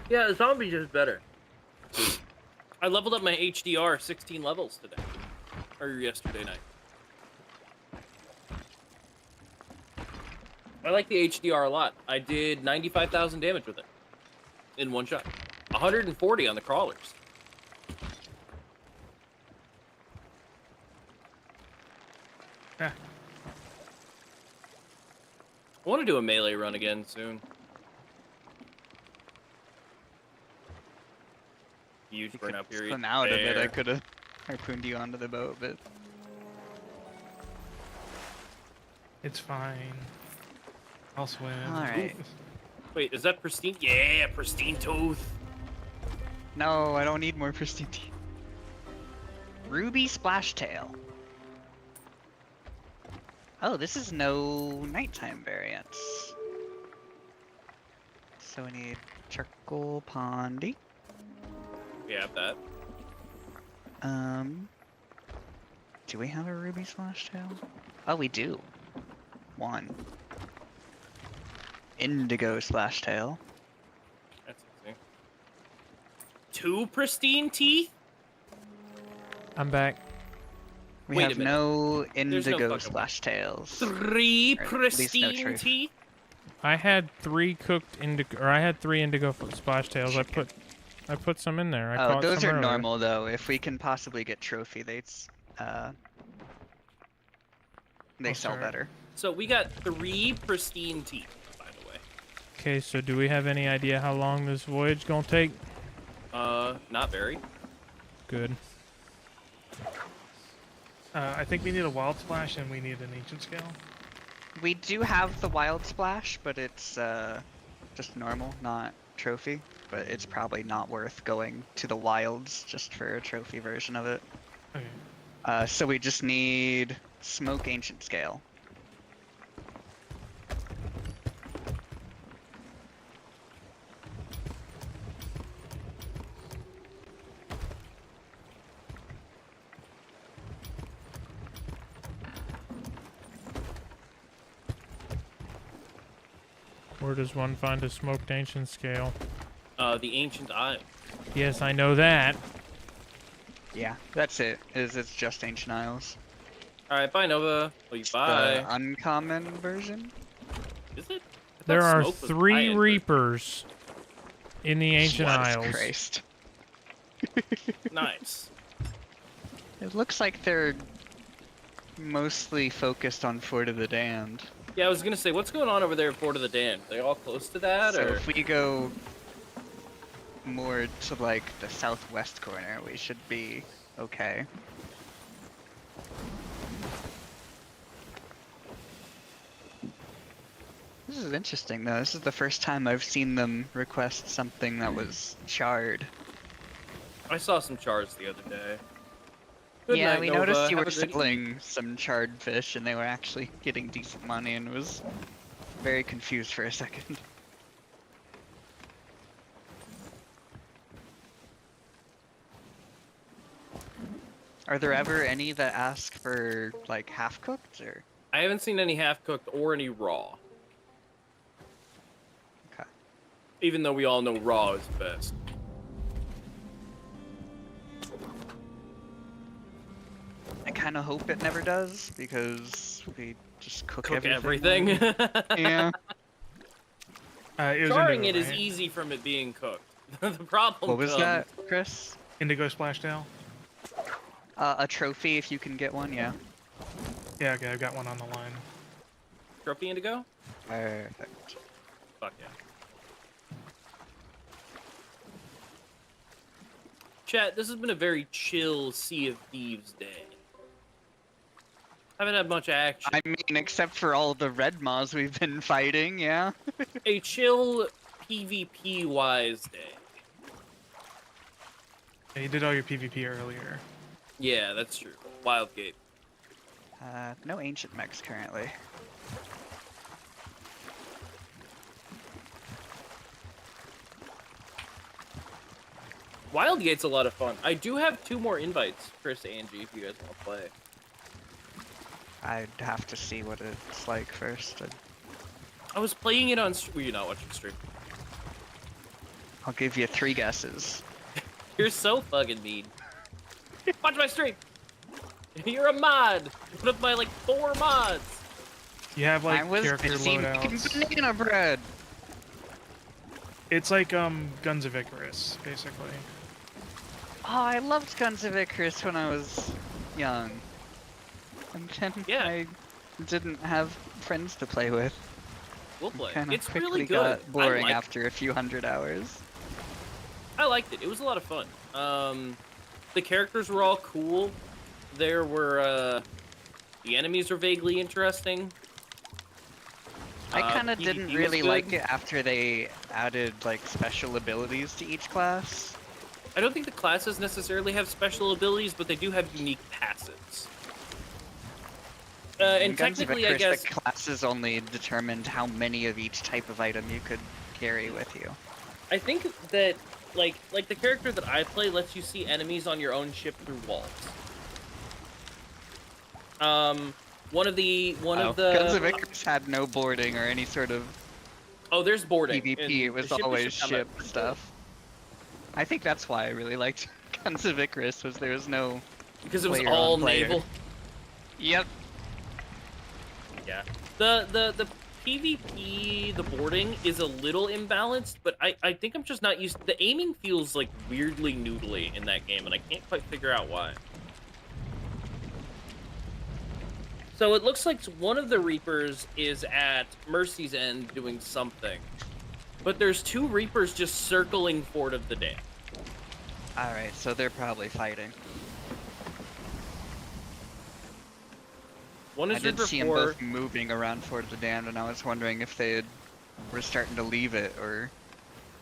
Yeah, zombies is better. I leveled up my HDR 16 levels today. Or yesterday night. I like the HDR a lot. I did 95,000 damage with it. In one shot. 140 on the crawlers. Yeah. I want to do a melee run again soon. Huge You could burnout period. swim out of it, I There. could have harpooned you onto the boat, but It's fine. I'll swim. Alright. Wait, is that pristine? Yeah, pristine tooth. no, I don't need more pristine teeth. Ruby Splashtail. Oh, this is no nighttime variants. So we need charcoal pondy. We have that. Do we have a Ruby Splashtail? Oh, we do. One. Indigo Splashtail. That's easy. 2 pristine teeth? I'm back. We Wait a have minute. no There's no indigo fucking way. Splashtails. 3 Or at least no pristine truth. teeth? I had 3 cooked indigo, or I had 3 indigo splash tails. I put some in there. I Oh, caught those some are earlier. normal though. If we can possibly get trophy, they Oh, sell sorry. better. So we got 3 pristine teeth, by the way. Okay, so do we have any idea how long this voyage gonna take? Not very. Good. I think we need a wild splash and we need an ancient scale. We do have the wild splash, but it's just normal, not trophy. But it's probably not worth going to the wilds just for a trophy version of it. Okay. So we just need smoke ancient scale. Where does one find a smoked ancient scale? The Ancient Isle. Yes, I know that. Yeah, that's it. It's just Ancient Isles. Alright, bye, Nova. Oh, you It's bye. the uncommon version. Is it? I There thought are Smoke was 3 high-end, but- Reapers in the Ancient Jesus Isles. Christ. Nice. It looks like they're mostly focused on Fort of the Damned. Yeah, I was gonna say, what's going on over there at Fort of the Damned? They all close to that, So or? if we go more to like the southwest corner, we should be okay. This is interesting though. This is the first time I've seen them request something that was charred. I saw some chars the other day. Good Yeah, night, we Nova. noticed you Have were a good selling some charred fish and they were actually getting decent money and was very confused for a second. Are there ever any that ask for like half cooked or? I haven't seen any half-cooked or any raw. Okay. Even though we all know raw is best. I kind of hope it never does because we just cook, Cook everything. everything. Yeah. It was Charring Indigo, it is right? easy from it being cooked. The problem What was comes- that, Chris? Indigo Splashtail. A trophy if you can get one, yeah. Yeah, okay, I've got one on the line. Trophy Indigo? Perfect. Fuck yeah. Chat, this has been a very chill Sea of Thieves day. Haven't had much action. I mean, except for all the red maws we've been fighting, yeah. A chill PvP-wise day. Yeah, you did all your PvP earlier. Yeah, that's true. Wildgate. No ancient mechs currently. Wildgate's a lot of fun. I do have 2 more invites, Chris, Angie, if you guys want to play. I'd have to see what it's like first. I was playing it on... Well, you're not watching stream. I'll give you 3 guesses. You're so fucking mean. Watch my stream! You're a mod! One of my, like, 4 mods! You have like I was character busy making loadouts. banana bread. It's like Guns of Icarus, basically. Oh, I loved Guns of Icarus when I was young. And then Yeah. I didn't have friends to play with. We'll play. Kind of It's quickly really good. got boring I liked, after a few hundred hours. I liked it. It was a lot of fun. The characters were all cool. There were, the enemies were vaguely interesting. I kind of PvP didn't was really good. like it after they added like special abilities to each class. I don't think the classes necessarily have special abilities, but they do have unique passives. And In Guns of technically, I Icarus, guess... the classes only determined how many of each type of item you could carry with you. I think that, like the character that I play lets you see enemies on your own ship through walls. One of the... Guns of Icarus had no boarding or any sort of Oh, there's boarding. PvP. and It was the ship always should come ship out. stuff. I think that's why I really liked Guns of Icarus, was there was no... Because it was player on all player. naval. Yep. Yeah. The PvP, the boarding is a little imbalanced, but I think I'm just not used... The aiming feels, like, weirdly noodly in that game, and I can't quite figure out why. So it looks like one of the Reapers is at Mercy's End doing something. But there's 2 Reapers just circling Fort of the Damned. Alright, so they're probably fighting. One I is did Reaper see them 4. both moving around Fort of the Damned, and I was wondering if they were starting to leave it, or...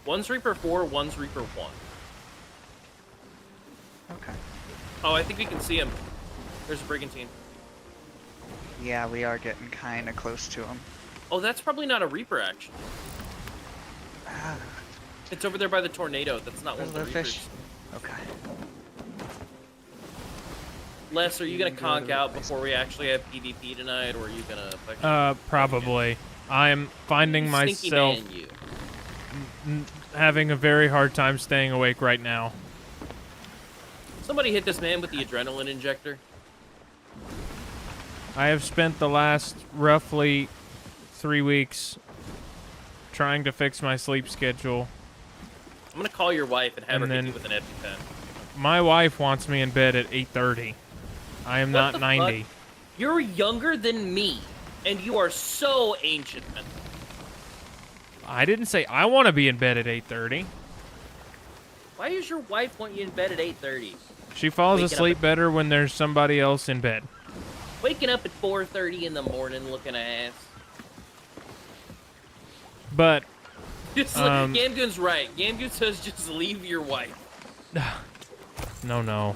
One's Reaper 4, one's Reaper 1. Okay. Oh, I think we can see him. There's a Brigantine. Yeah, we are getting kinda close to them. Oh, that's probably not a Reaper, actually. It's over there by the tornado. That's not one of the Where's the Reapers. fish? Okay. Les, are you gonna conk out before we actually have PvP tonight, or are you gonna... Probably. I'm finding Stinky myself man, you. having a very hard time staying awake right now. Somebody hit this man with the adrenaline injector. I have spent the last roughly 3 weeks trying to fix my sleep schedule. I'm gonna call your wife and have And her hit then- you with an EpiPen. My wife wants me in bed at 8:30. I am What not the 90. fuck? You're younger than me, and you are so ancient. I didn't say I want to be in bed at 8:30. Why does your wife want you in bed at 8:30? She falls Waking up asleep at- better when there's somebody else in bed. Waking up at 4:30 in the morning looking ass. But Just Gamgoon's right. Gamgoon says just leave your wife. no.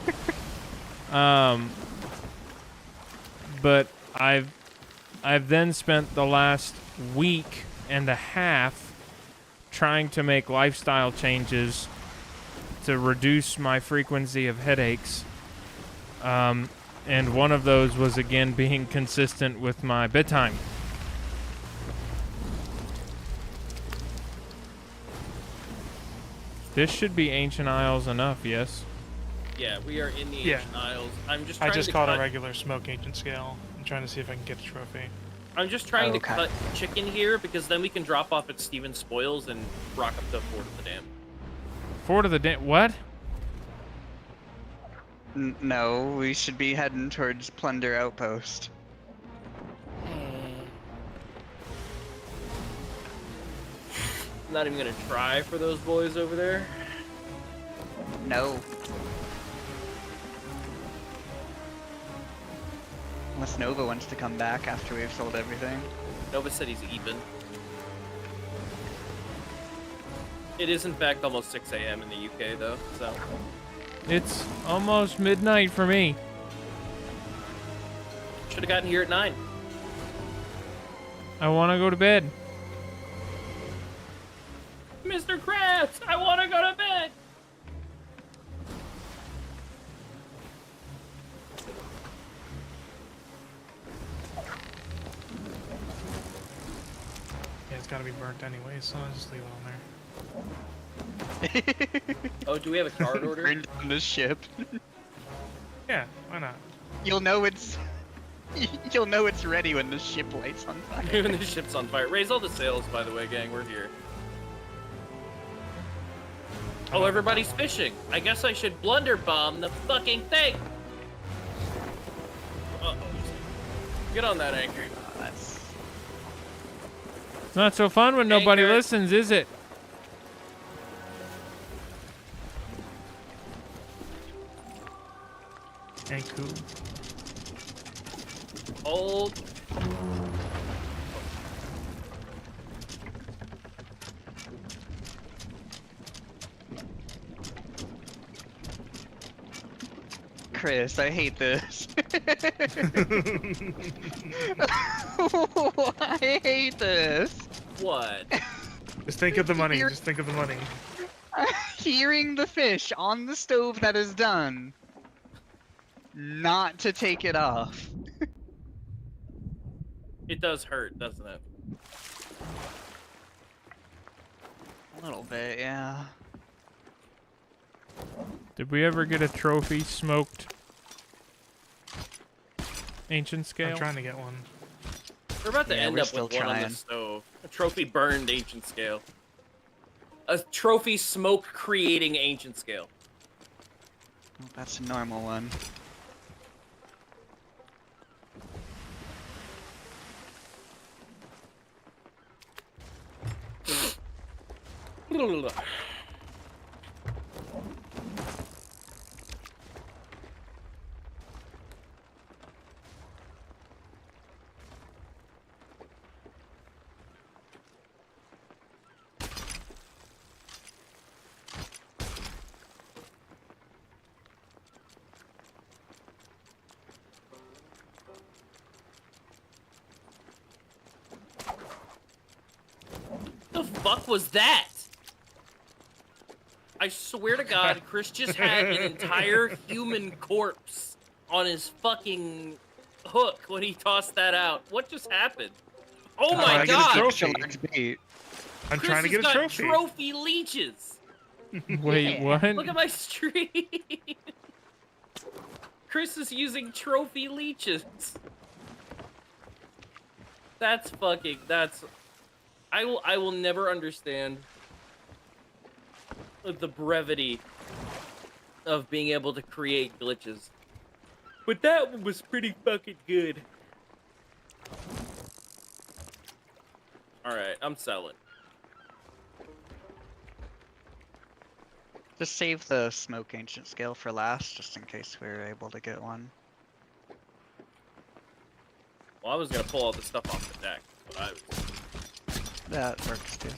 But I've then spent the last week and a half trying to make lifestyle changes to reduce my frequency of headaches. And one of those was again being consistent with my bedtime. This should be Ancient Isles enough, yes? Yeah, we are in the Yeah. Ancient Isles. I'm just I trying just to caught cut, a regular smoke ancient scale. I'm trying to see if I can get a trophy. I'm just trying Okay. to cut chicken here because then we can drop off at Steven's Spoils and rock up to Fort of the Dam. Fort of the Dam. What? No, we should be heading towards Plunder Outpost. Not even gonna try for those boys over there. No. Unless Nova wants to come back after we've sold everything. Nova said he's even. It is in fact almost 6 a.m. in the UK though, so It's almost midnight for me. should have gotten here at 9. I want to go to bed. Mr. Krabs, I want to go to bed. Yeah, it's gotta be burnt anyway, so I'll just leave it on there. Oh, do we have a card order? Burned on the ship. Yeah, why not? You'll know it's ready when the ship lights on fire. Even the ship's on fire. Raise all the sails, by the way, gang. We're here. Oh, everybody's fishing. I guess I should blunder bomb the fucking thing. Uh-oh. Get on that anchor. That's It's not so fun when nobody Anchor. listens, is it? And cool. Hold. Chris, I hate this. I hate this. What? Just think of the money. Here- Just think of the money. Hearing the fish on the stove that is done. Not to take it off. It does hurt, doesn't it? A little bit, yeah. Did we ever get a trophy smoked ancient scale? I'm trying to get one. We're about to Yeah, end we're up still with one on trying. the stove. A trophy burned ancient scale. A trophy smoke creating ancient scale. That's a normal one. The fuck was that? I swear to God, Chris just had an entire human corpse on his fucking hook when he tossed that out. What just happened? Oh my I get a God! trophy. Extra large bait. I'm Chris trying to has get a got trophy. trophy leeches. Wait, Yeah. what? Look at my stream. Chris is using trophy leeches. That's fucking. That's. I will never understand the brevity of being able to create glitches. But that one was pretty fucking good. Alright, I'm selling. Just save the smoke ancient scale for last, just in case we're able to get one. Well, I was gonna pull all this stuff off the deck, but I was... That works too.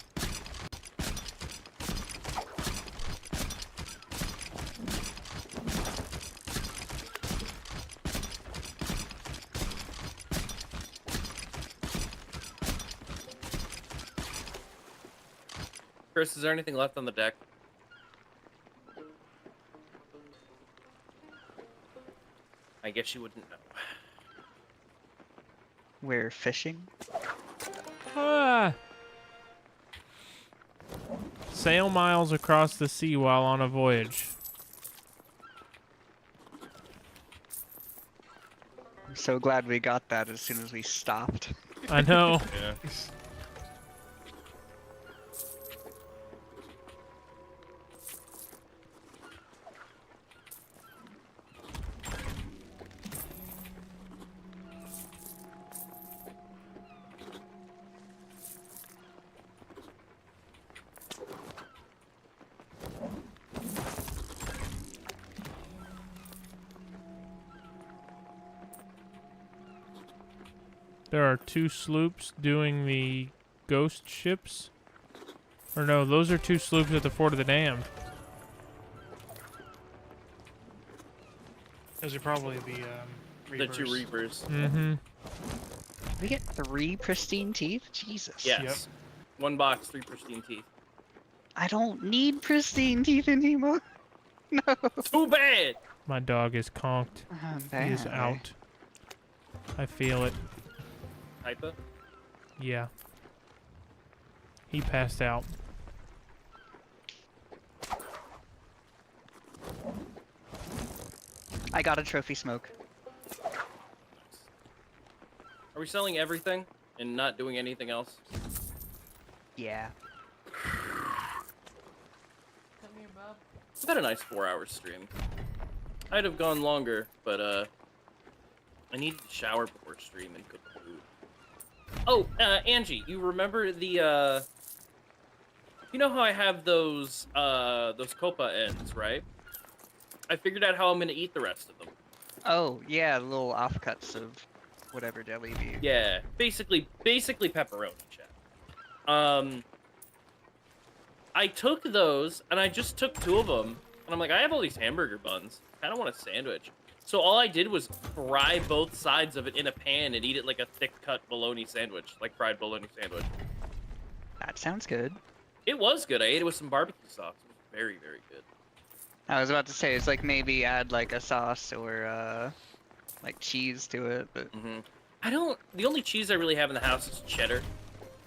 Chris, is there anything left on the deck? I guess you wouldn't know. We're fishing. Ah. Sail miles across the sea while on a voyage. I'm so glad we got that as soon as we stopped. I know. Yeah. There are 2 sloops doing the ghost ships. Or no, those are 2 sloops at the Fort of the Damned. Those are probably the The two Reapers. Mm-hmm. We get 3 pristine teeth? Jesus. Yes. Yep. 1 box, 3 pristine teeth. I don't need pristine teeth anymore. No. Too bad! My dog is conked. He is Apparently. out. I feel it. Hypa? Yeah. He passed out. I got a trophy smoke. Are we selling everything and not doing anything else? Yeah. I've had a nice 4-hour stream. I'd have gone longer, but I needed to shower before stream and cook food. Oh, Angie, you remember the you know how I have those copa ends, right? I figured out how I'm gonna eat the rest of them. Oh, yeah, little offcuts of whatever jelly be. Yeah, basically pepperoni, chat. I took those, and I just took 2 of them, and I'm like, I have all these hamburger buns. I don't want a sandwich. So all I did was fry both sides of it in a pan and eat it like a thick-cut bologna sandwich, like fried bologna sandwich. That sounds good. It was good. I ate it with some barbecue sauce. It was very, very good. I was about to say, it's like maybe add like a sauce or like cheese to it, but The only cheese I really have in the house is cheddar.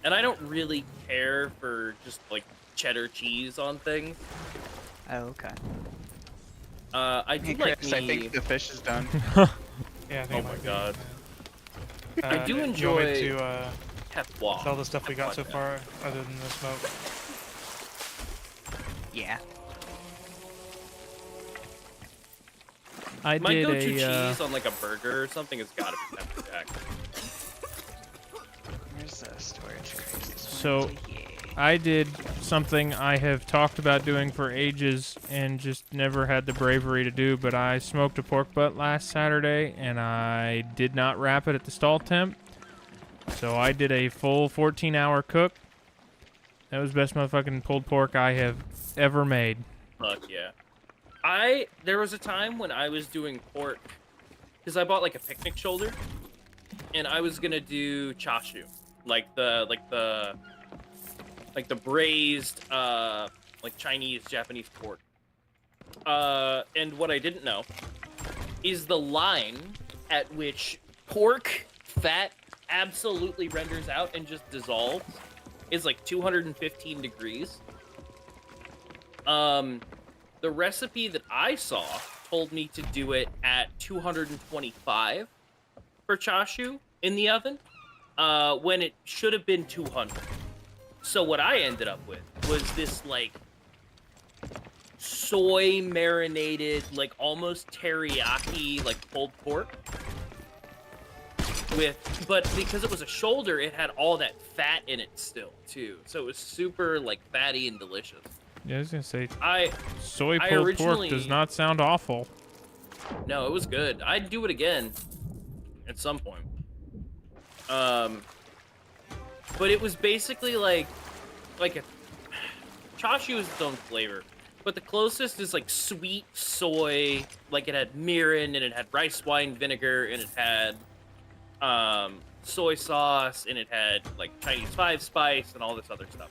And I don't really care for just, like, cheddar cheese on things. oh, okay. I do Hey, like Chris, me... I think the fish is done. Yeah, I think Oh it my might be. god. I do You enjoy want me to Pepwa. sell the stuff we got so Pepwa, far, other than the smoke? Yeah. I My did go-to a cheese on, like, a burger or something has got to be pepper jack. Where's the storage crate? This So- one? Yeah. I did something I have talked about doing for ages and just never had the bravery to do, but I smoked a pork butt last Saturday and I did not wrap it at the stall temp. So I did a full 14-hour cook. That was the best motherfucking pulled pork I have ever made. Fuck yeah. There was a time when I was doing pork, because I bought, like, a picnic shoulder, and I was gonna do chashu, like the braised, like Chinese, Japanese pork. And what I didn't know is the line at which pork fat absolutely renders out and just dissolves is like 215 degrees. The recipe that I saw told me to do it at 225 for chashu in the oven, when it should have been 200. So what I ended up with was this like soy marinated, like almost teriyaki, like pulled pork. But because it was a shoulder, it had all that fat in it still too. So it was super like fatty and delicious. Yeah, I was gonna say, I soy pulled pork does not sound awful. No, it was good. I'd do it again at some point. But it was basically like a chashu is its own flavor, but the closest is like sweet soy. Like it had mirin and it had rice wine vinegar and it had soy sauce and it had like Chinese 5 spice and all this other stuff.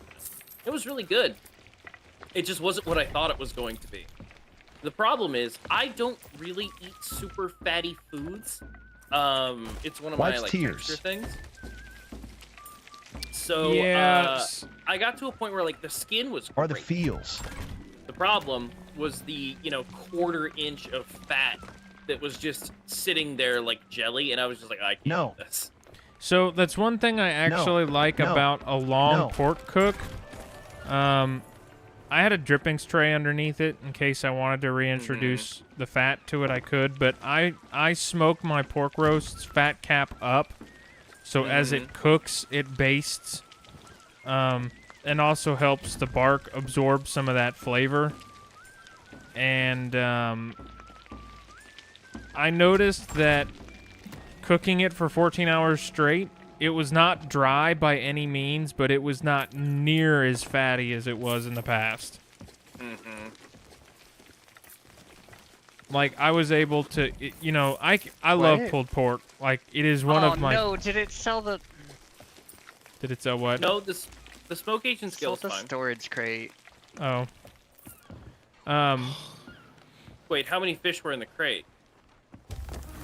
It was really good. It just wasn't what I thought it was going to be. The problem is I don't really eat super fatty foods. It's one of my like Thieves? texture things. So I got to a point where like the skin was Or the great. feels. The problem was the, quarter inch of fat that was just sitting there like jelly, and I was just like, I can't do this. So that's one thing I actually like about a long pork cook. I had a drippings tray underneath it in case I wanted to reintroduce the fat to it. I could, but I smoke my pork roasts fat cap up, so as it cooks, it bastes, and also helps the bark absorb some of that flavor. And I noticed that cooking it for 14 hours straight, it was not dry by any means, but it was not near as fatty as it was in the past. Like, I was able to, I love pulled pork. Like, it is one of my... Oh, no, did it sell the... Did it sell what? No, the smoke agent skill is the fine. storage crate. Oh. Wait, how many fish were in the crate?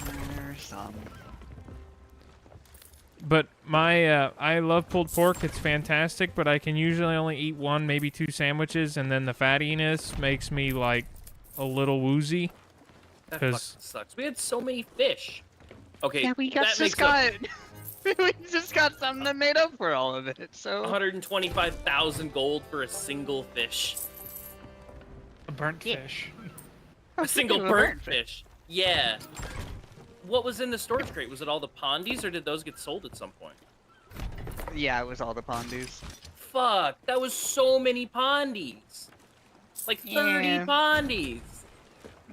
There's some. But my, I love pulled pork. It's fantastic, but I can usually only eat one, maybe 2 sandwiches, and then the fattiness makes me, like, a little woozy. That fucking sucks. We had so many fish. Okay, Yeah, we just got something that made up for all of it, so... 125,000 gold for a single fish. A burnt fish. A single burnt fish. Yeah. What was in the storage crate? Was it all the pondies, or did those get sold at some point? Yeah, it was all the pondies. Fuck, that was so many pondies. Like 30 pondies.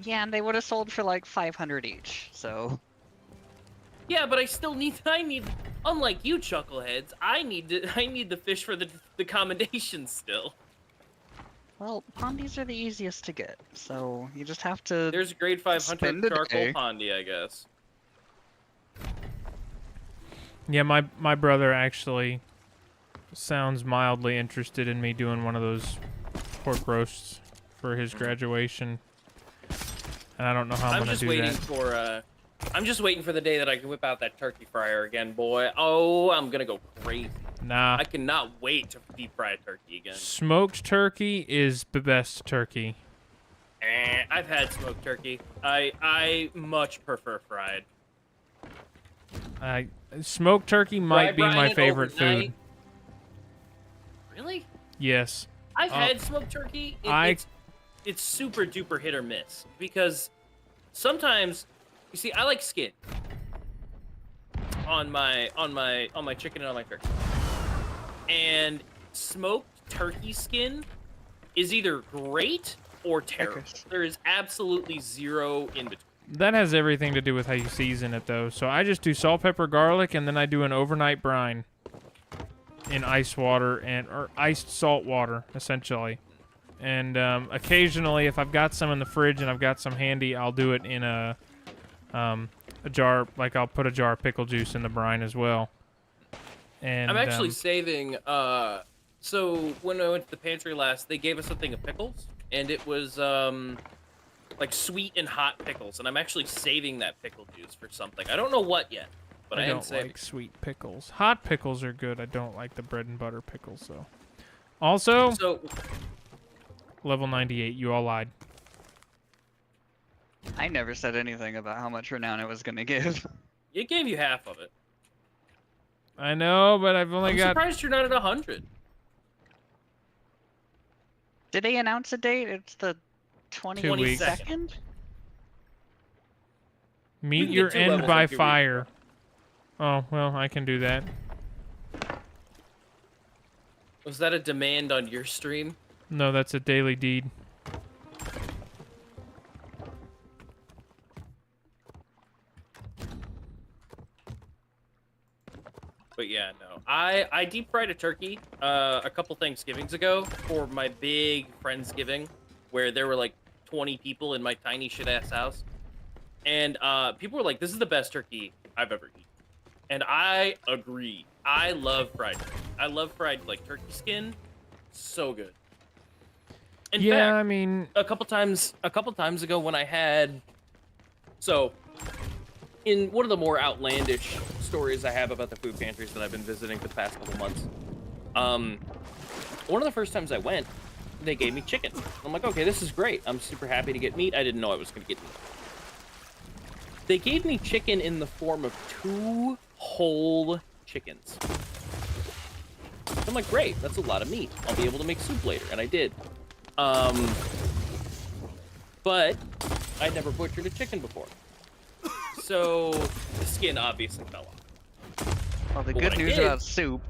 Yeah, and they would have sold for like 500 each, so... Yeah, but I need, unlike you chuckleheads, I need the fish for the commendations still. Well, pondies are the easiest to get, so you just have to... There's a grade 5 hunter spend the charcoal day. pondy, I guess. Yeah, my brother actually sounds mildly interested in me doing one of those pork roasts for his graduation. And I don't know how I'm gonna do that. I'm just waiting for the day that I can whip out that turkey fryer again, boy. Oh, I'm gonna go crazy. Nah. I cannot wait to deep fry a turkey again. Smoked turkey is the best turkey. I've had smoked turkey. I much prefer fried. Smoked turkey might be my favorite food. Really? Yes. I've had smoked turkey. It's super duper hit or miss because sometimes, you see, I like skin on my chicken and on my turkey, and smoked turkey skin is either great or terrible. There is absolutely zero in between. That has everything to do with how you season it, though. So I just do salt, pepper, garlic, and then I do an overnight brine in ice water or iced salt water, essentially. And occasionally, if I've got some in the fridge and I've got some handy, I'll do it in a jar. Like I'll put a jar of pickle juice in the brine as well. And I'm actually saving. So when I went to the pantry last, they gave us a thing of pickles, and it was like sweet and hot pickles, and I'm actually saving that pickle juice for something. I don't know what yet, but I I am don't saving. like sweet pickles. Hot pickles are good. I don't like the bread and butter pickles, though. Also, So, level 98. You all lied. I never said anything about how much renown it was gonna give. it gave you half of it. I know, but I've only I'm got... surprised you're not at 100. Did they announce a date? It's the 2 weeks. 22nd? Meet can your get 2 end levels by in 2 weeks, fire. Oh, well, I can do that. Was that a demand on your stream? No, that's a daily deed. But yeah, no. I deep fried a turkey a couple Thanksgivings ago for my big Friendsgiving, where there were like 20 people in my tiny shit ass house, and people were like, "This is the best turkey I've ever eaten," and I agree. I love fried turkey. I love fried like turkey skin, so good. In Yeah, fact, I mean... a couple times ago when I had, so in one of the more outlandish stories I have about the food pantries that I've been visiting for the past couple months, one of the first times I went, they gave me chicken. I'm like, okay, this is great. I'm super happy to get meat. I didn't know I was going to get meat. They gave me chicken in the form of 2 whole chickens. I'm like, great, that's a lot of meat. I'll be able to make soup later, and I did. But I'd never butchered a chicken before. So the skin obviously fell off. Well, the But good what I news did- about soup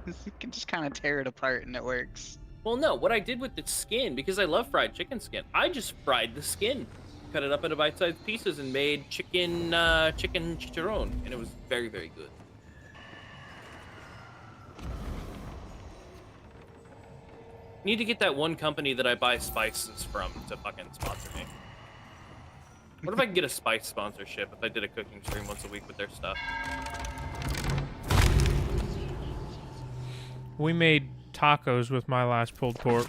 is you can just kind of tear it apart and it works. Well, no, what I did with the skin, because I love fried chicken skin, I just fried the skin, cut it up into bite-sized pieces, and made chicken chicharron, and it was very, very good. Need to get that one company that I buy spices from to fucking sponsor me. What if I can get a spice sponsorship if I did a cooking stream once a week with their stuff? We made tacos with my last pulled pork.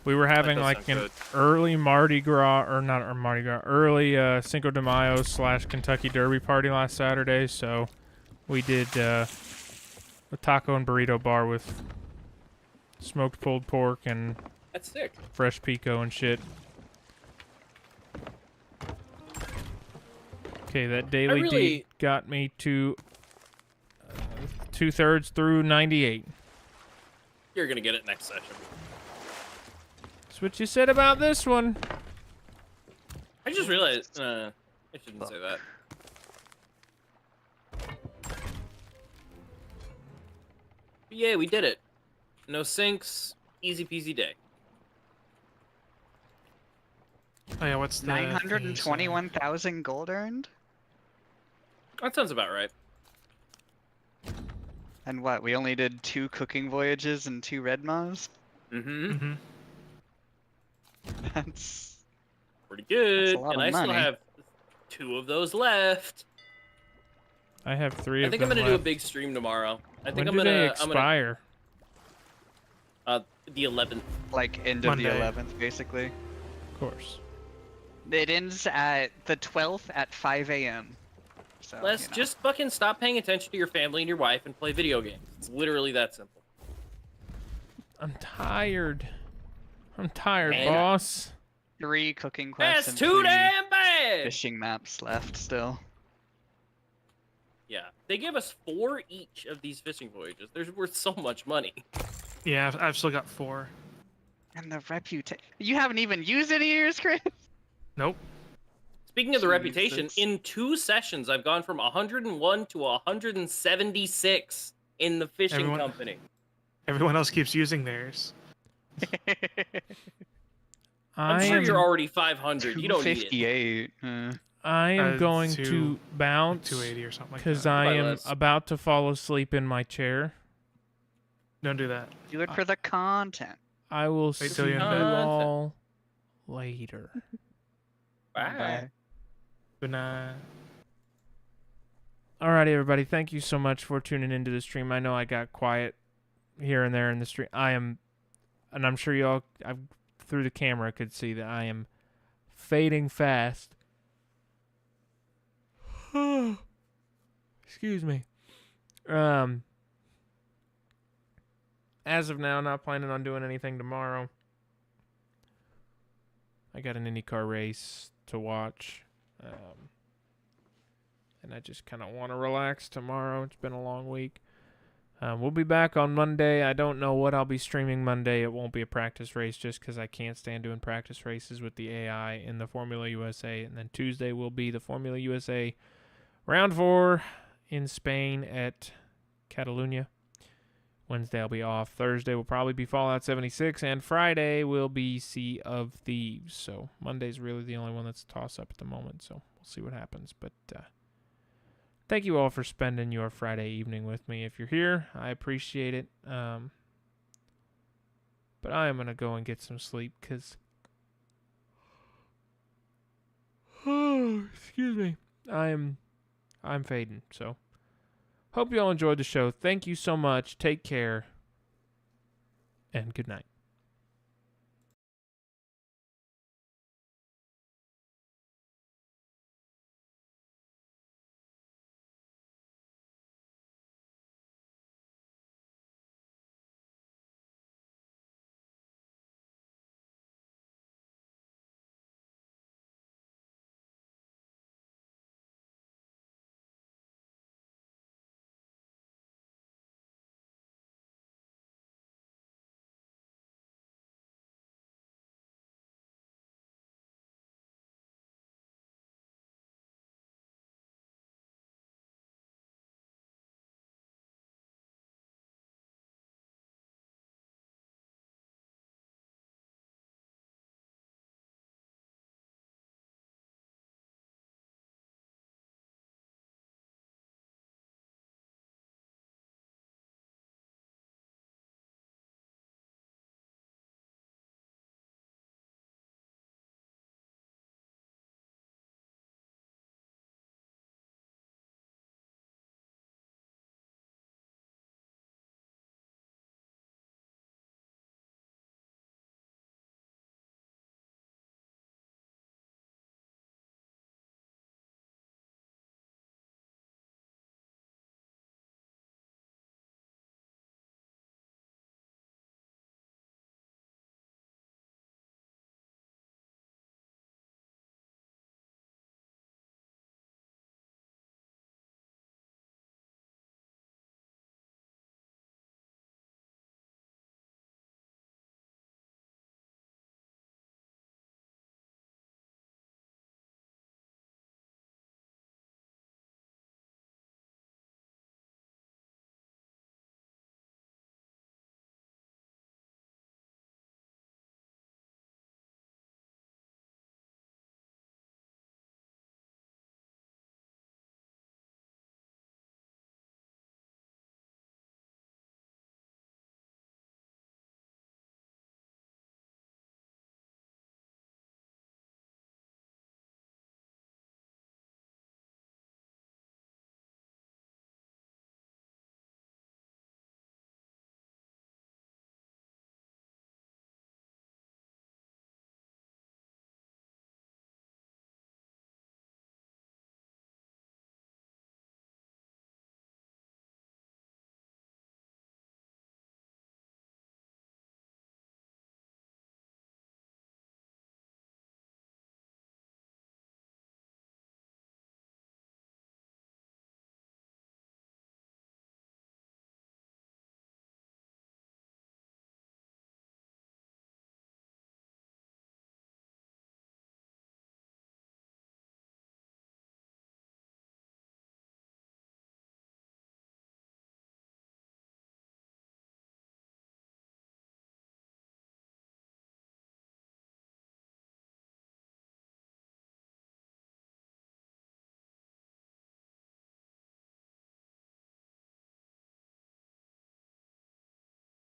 We were having does like sound an good. early Mardi Gras, or not or Mardi Gras, early Cinco de Mayo / Kentucky Derby party last Saturday, so we did a taco and burrito bar with smoked pulled pork and That's sick. fresh pico and shit. Okay, that daily really- deed got me to 2/3 through 98. You're gonna get it next session. That's what you said about this one. I just realized, I shouldn't say that. But yeah, we did it. No sinks, easy peasy day. Oh yeah, what's the thingy, so- 921,000 gold earned? That sounds about right. And what, we only did 2 cooking voyages and 2 red maws? Mm-hmm. Mm-hmm. That's... Pretty good. a lot And of I still money. have 2 of those left. I have 3 I of think them I'm gonna do a left. big stream tomorrow. I think When I'm do gonna they I'm expire? gonna the 11th. like end of the Monday. 11th, basically. Of course. It ends at the 12th at 5 a.m. So, Let's you know. just fucking stop paying attention to your family and your wife and play video games. It's literally that simple. I'm tired. I'm tired, Man. boss. 3 cooking quests That's and too 3 damn bad! fishing maps left still. Yeah, they give us 4 each of these fishing voyages. They're worth so much money. Yeah, I've still got 4. And the reputation. You haven't even used any of yours, Chris? Nope. Speaking of the reputation, Jesus. in 2 sessions, I've gone from 101 to 176 in the fishing Everyone- company. Everyone else keeps using theirs. I'm I sure am, you're already 500. You don't need it. 258. I am going two- to bounce 280 or something like because that. I Probably am less. about to fall asleep in my chair. Don't do that. Do it for the content. I will see till you you're in bed. all later. Bye. Good night. Alrighty, everybody. Thank you so much for tuning into the stream. I know I got quiet here and there in the stream. And I'm sure y'all, through the camera, could see that I am fading fast. Excuse me. As of now, not planning on doing anything tomorrow. I got an IndyCar race to watch. And I just kind of want to relax tomorrow. It's been a long week. We'll be back on Monday. I don't know what I'll be streaming Monday. It won't be a practice race just because I can't stand doing practice races with the AI in the Formula USA. And then Tuesday will be the Formula USA Round 4 in Spain at Catalunya. Wednesday I'll be off. Thursday will probably be Fallout 76. And Friday will be Sea of Thieves. So Monday's really the only one that's a toss-up at the moment. So we'll see what happens. But thank you all for spending your Friday evening with me. If you're here, I appreciate it. But I am going to go and get some sleep because... excuse me. I'm fading. So hope you all enjoyed the show. Thank you so much. Take care. And good night.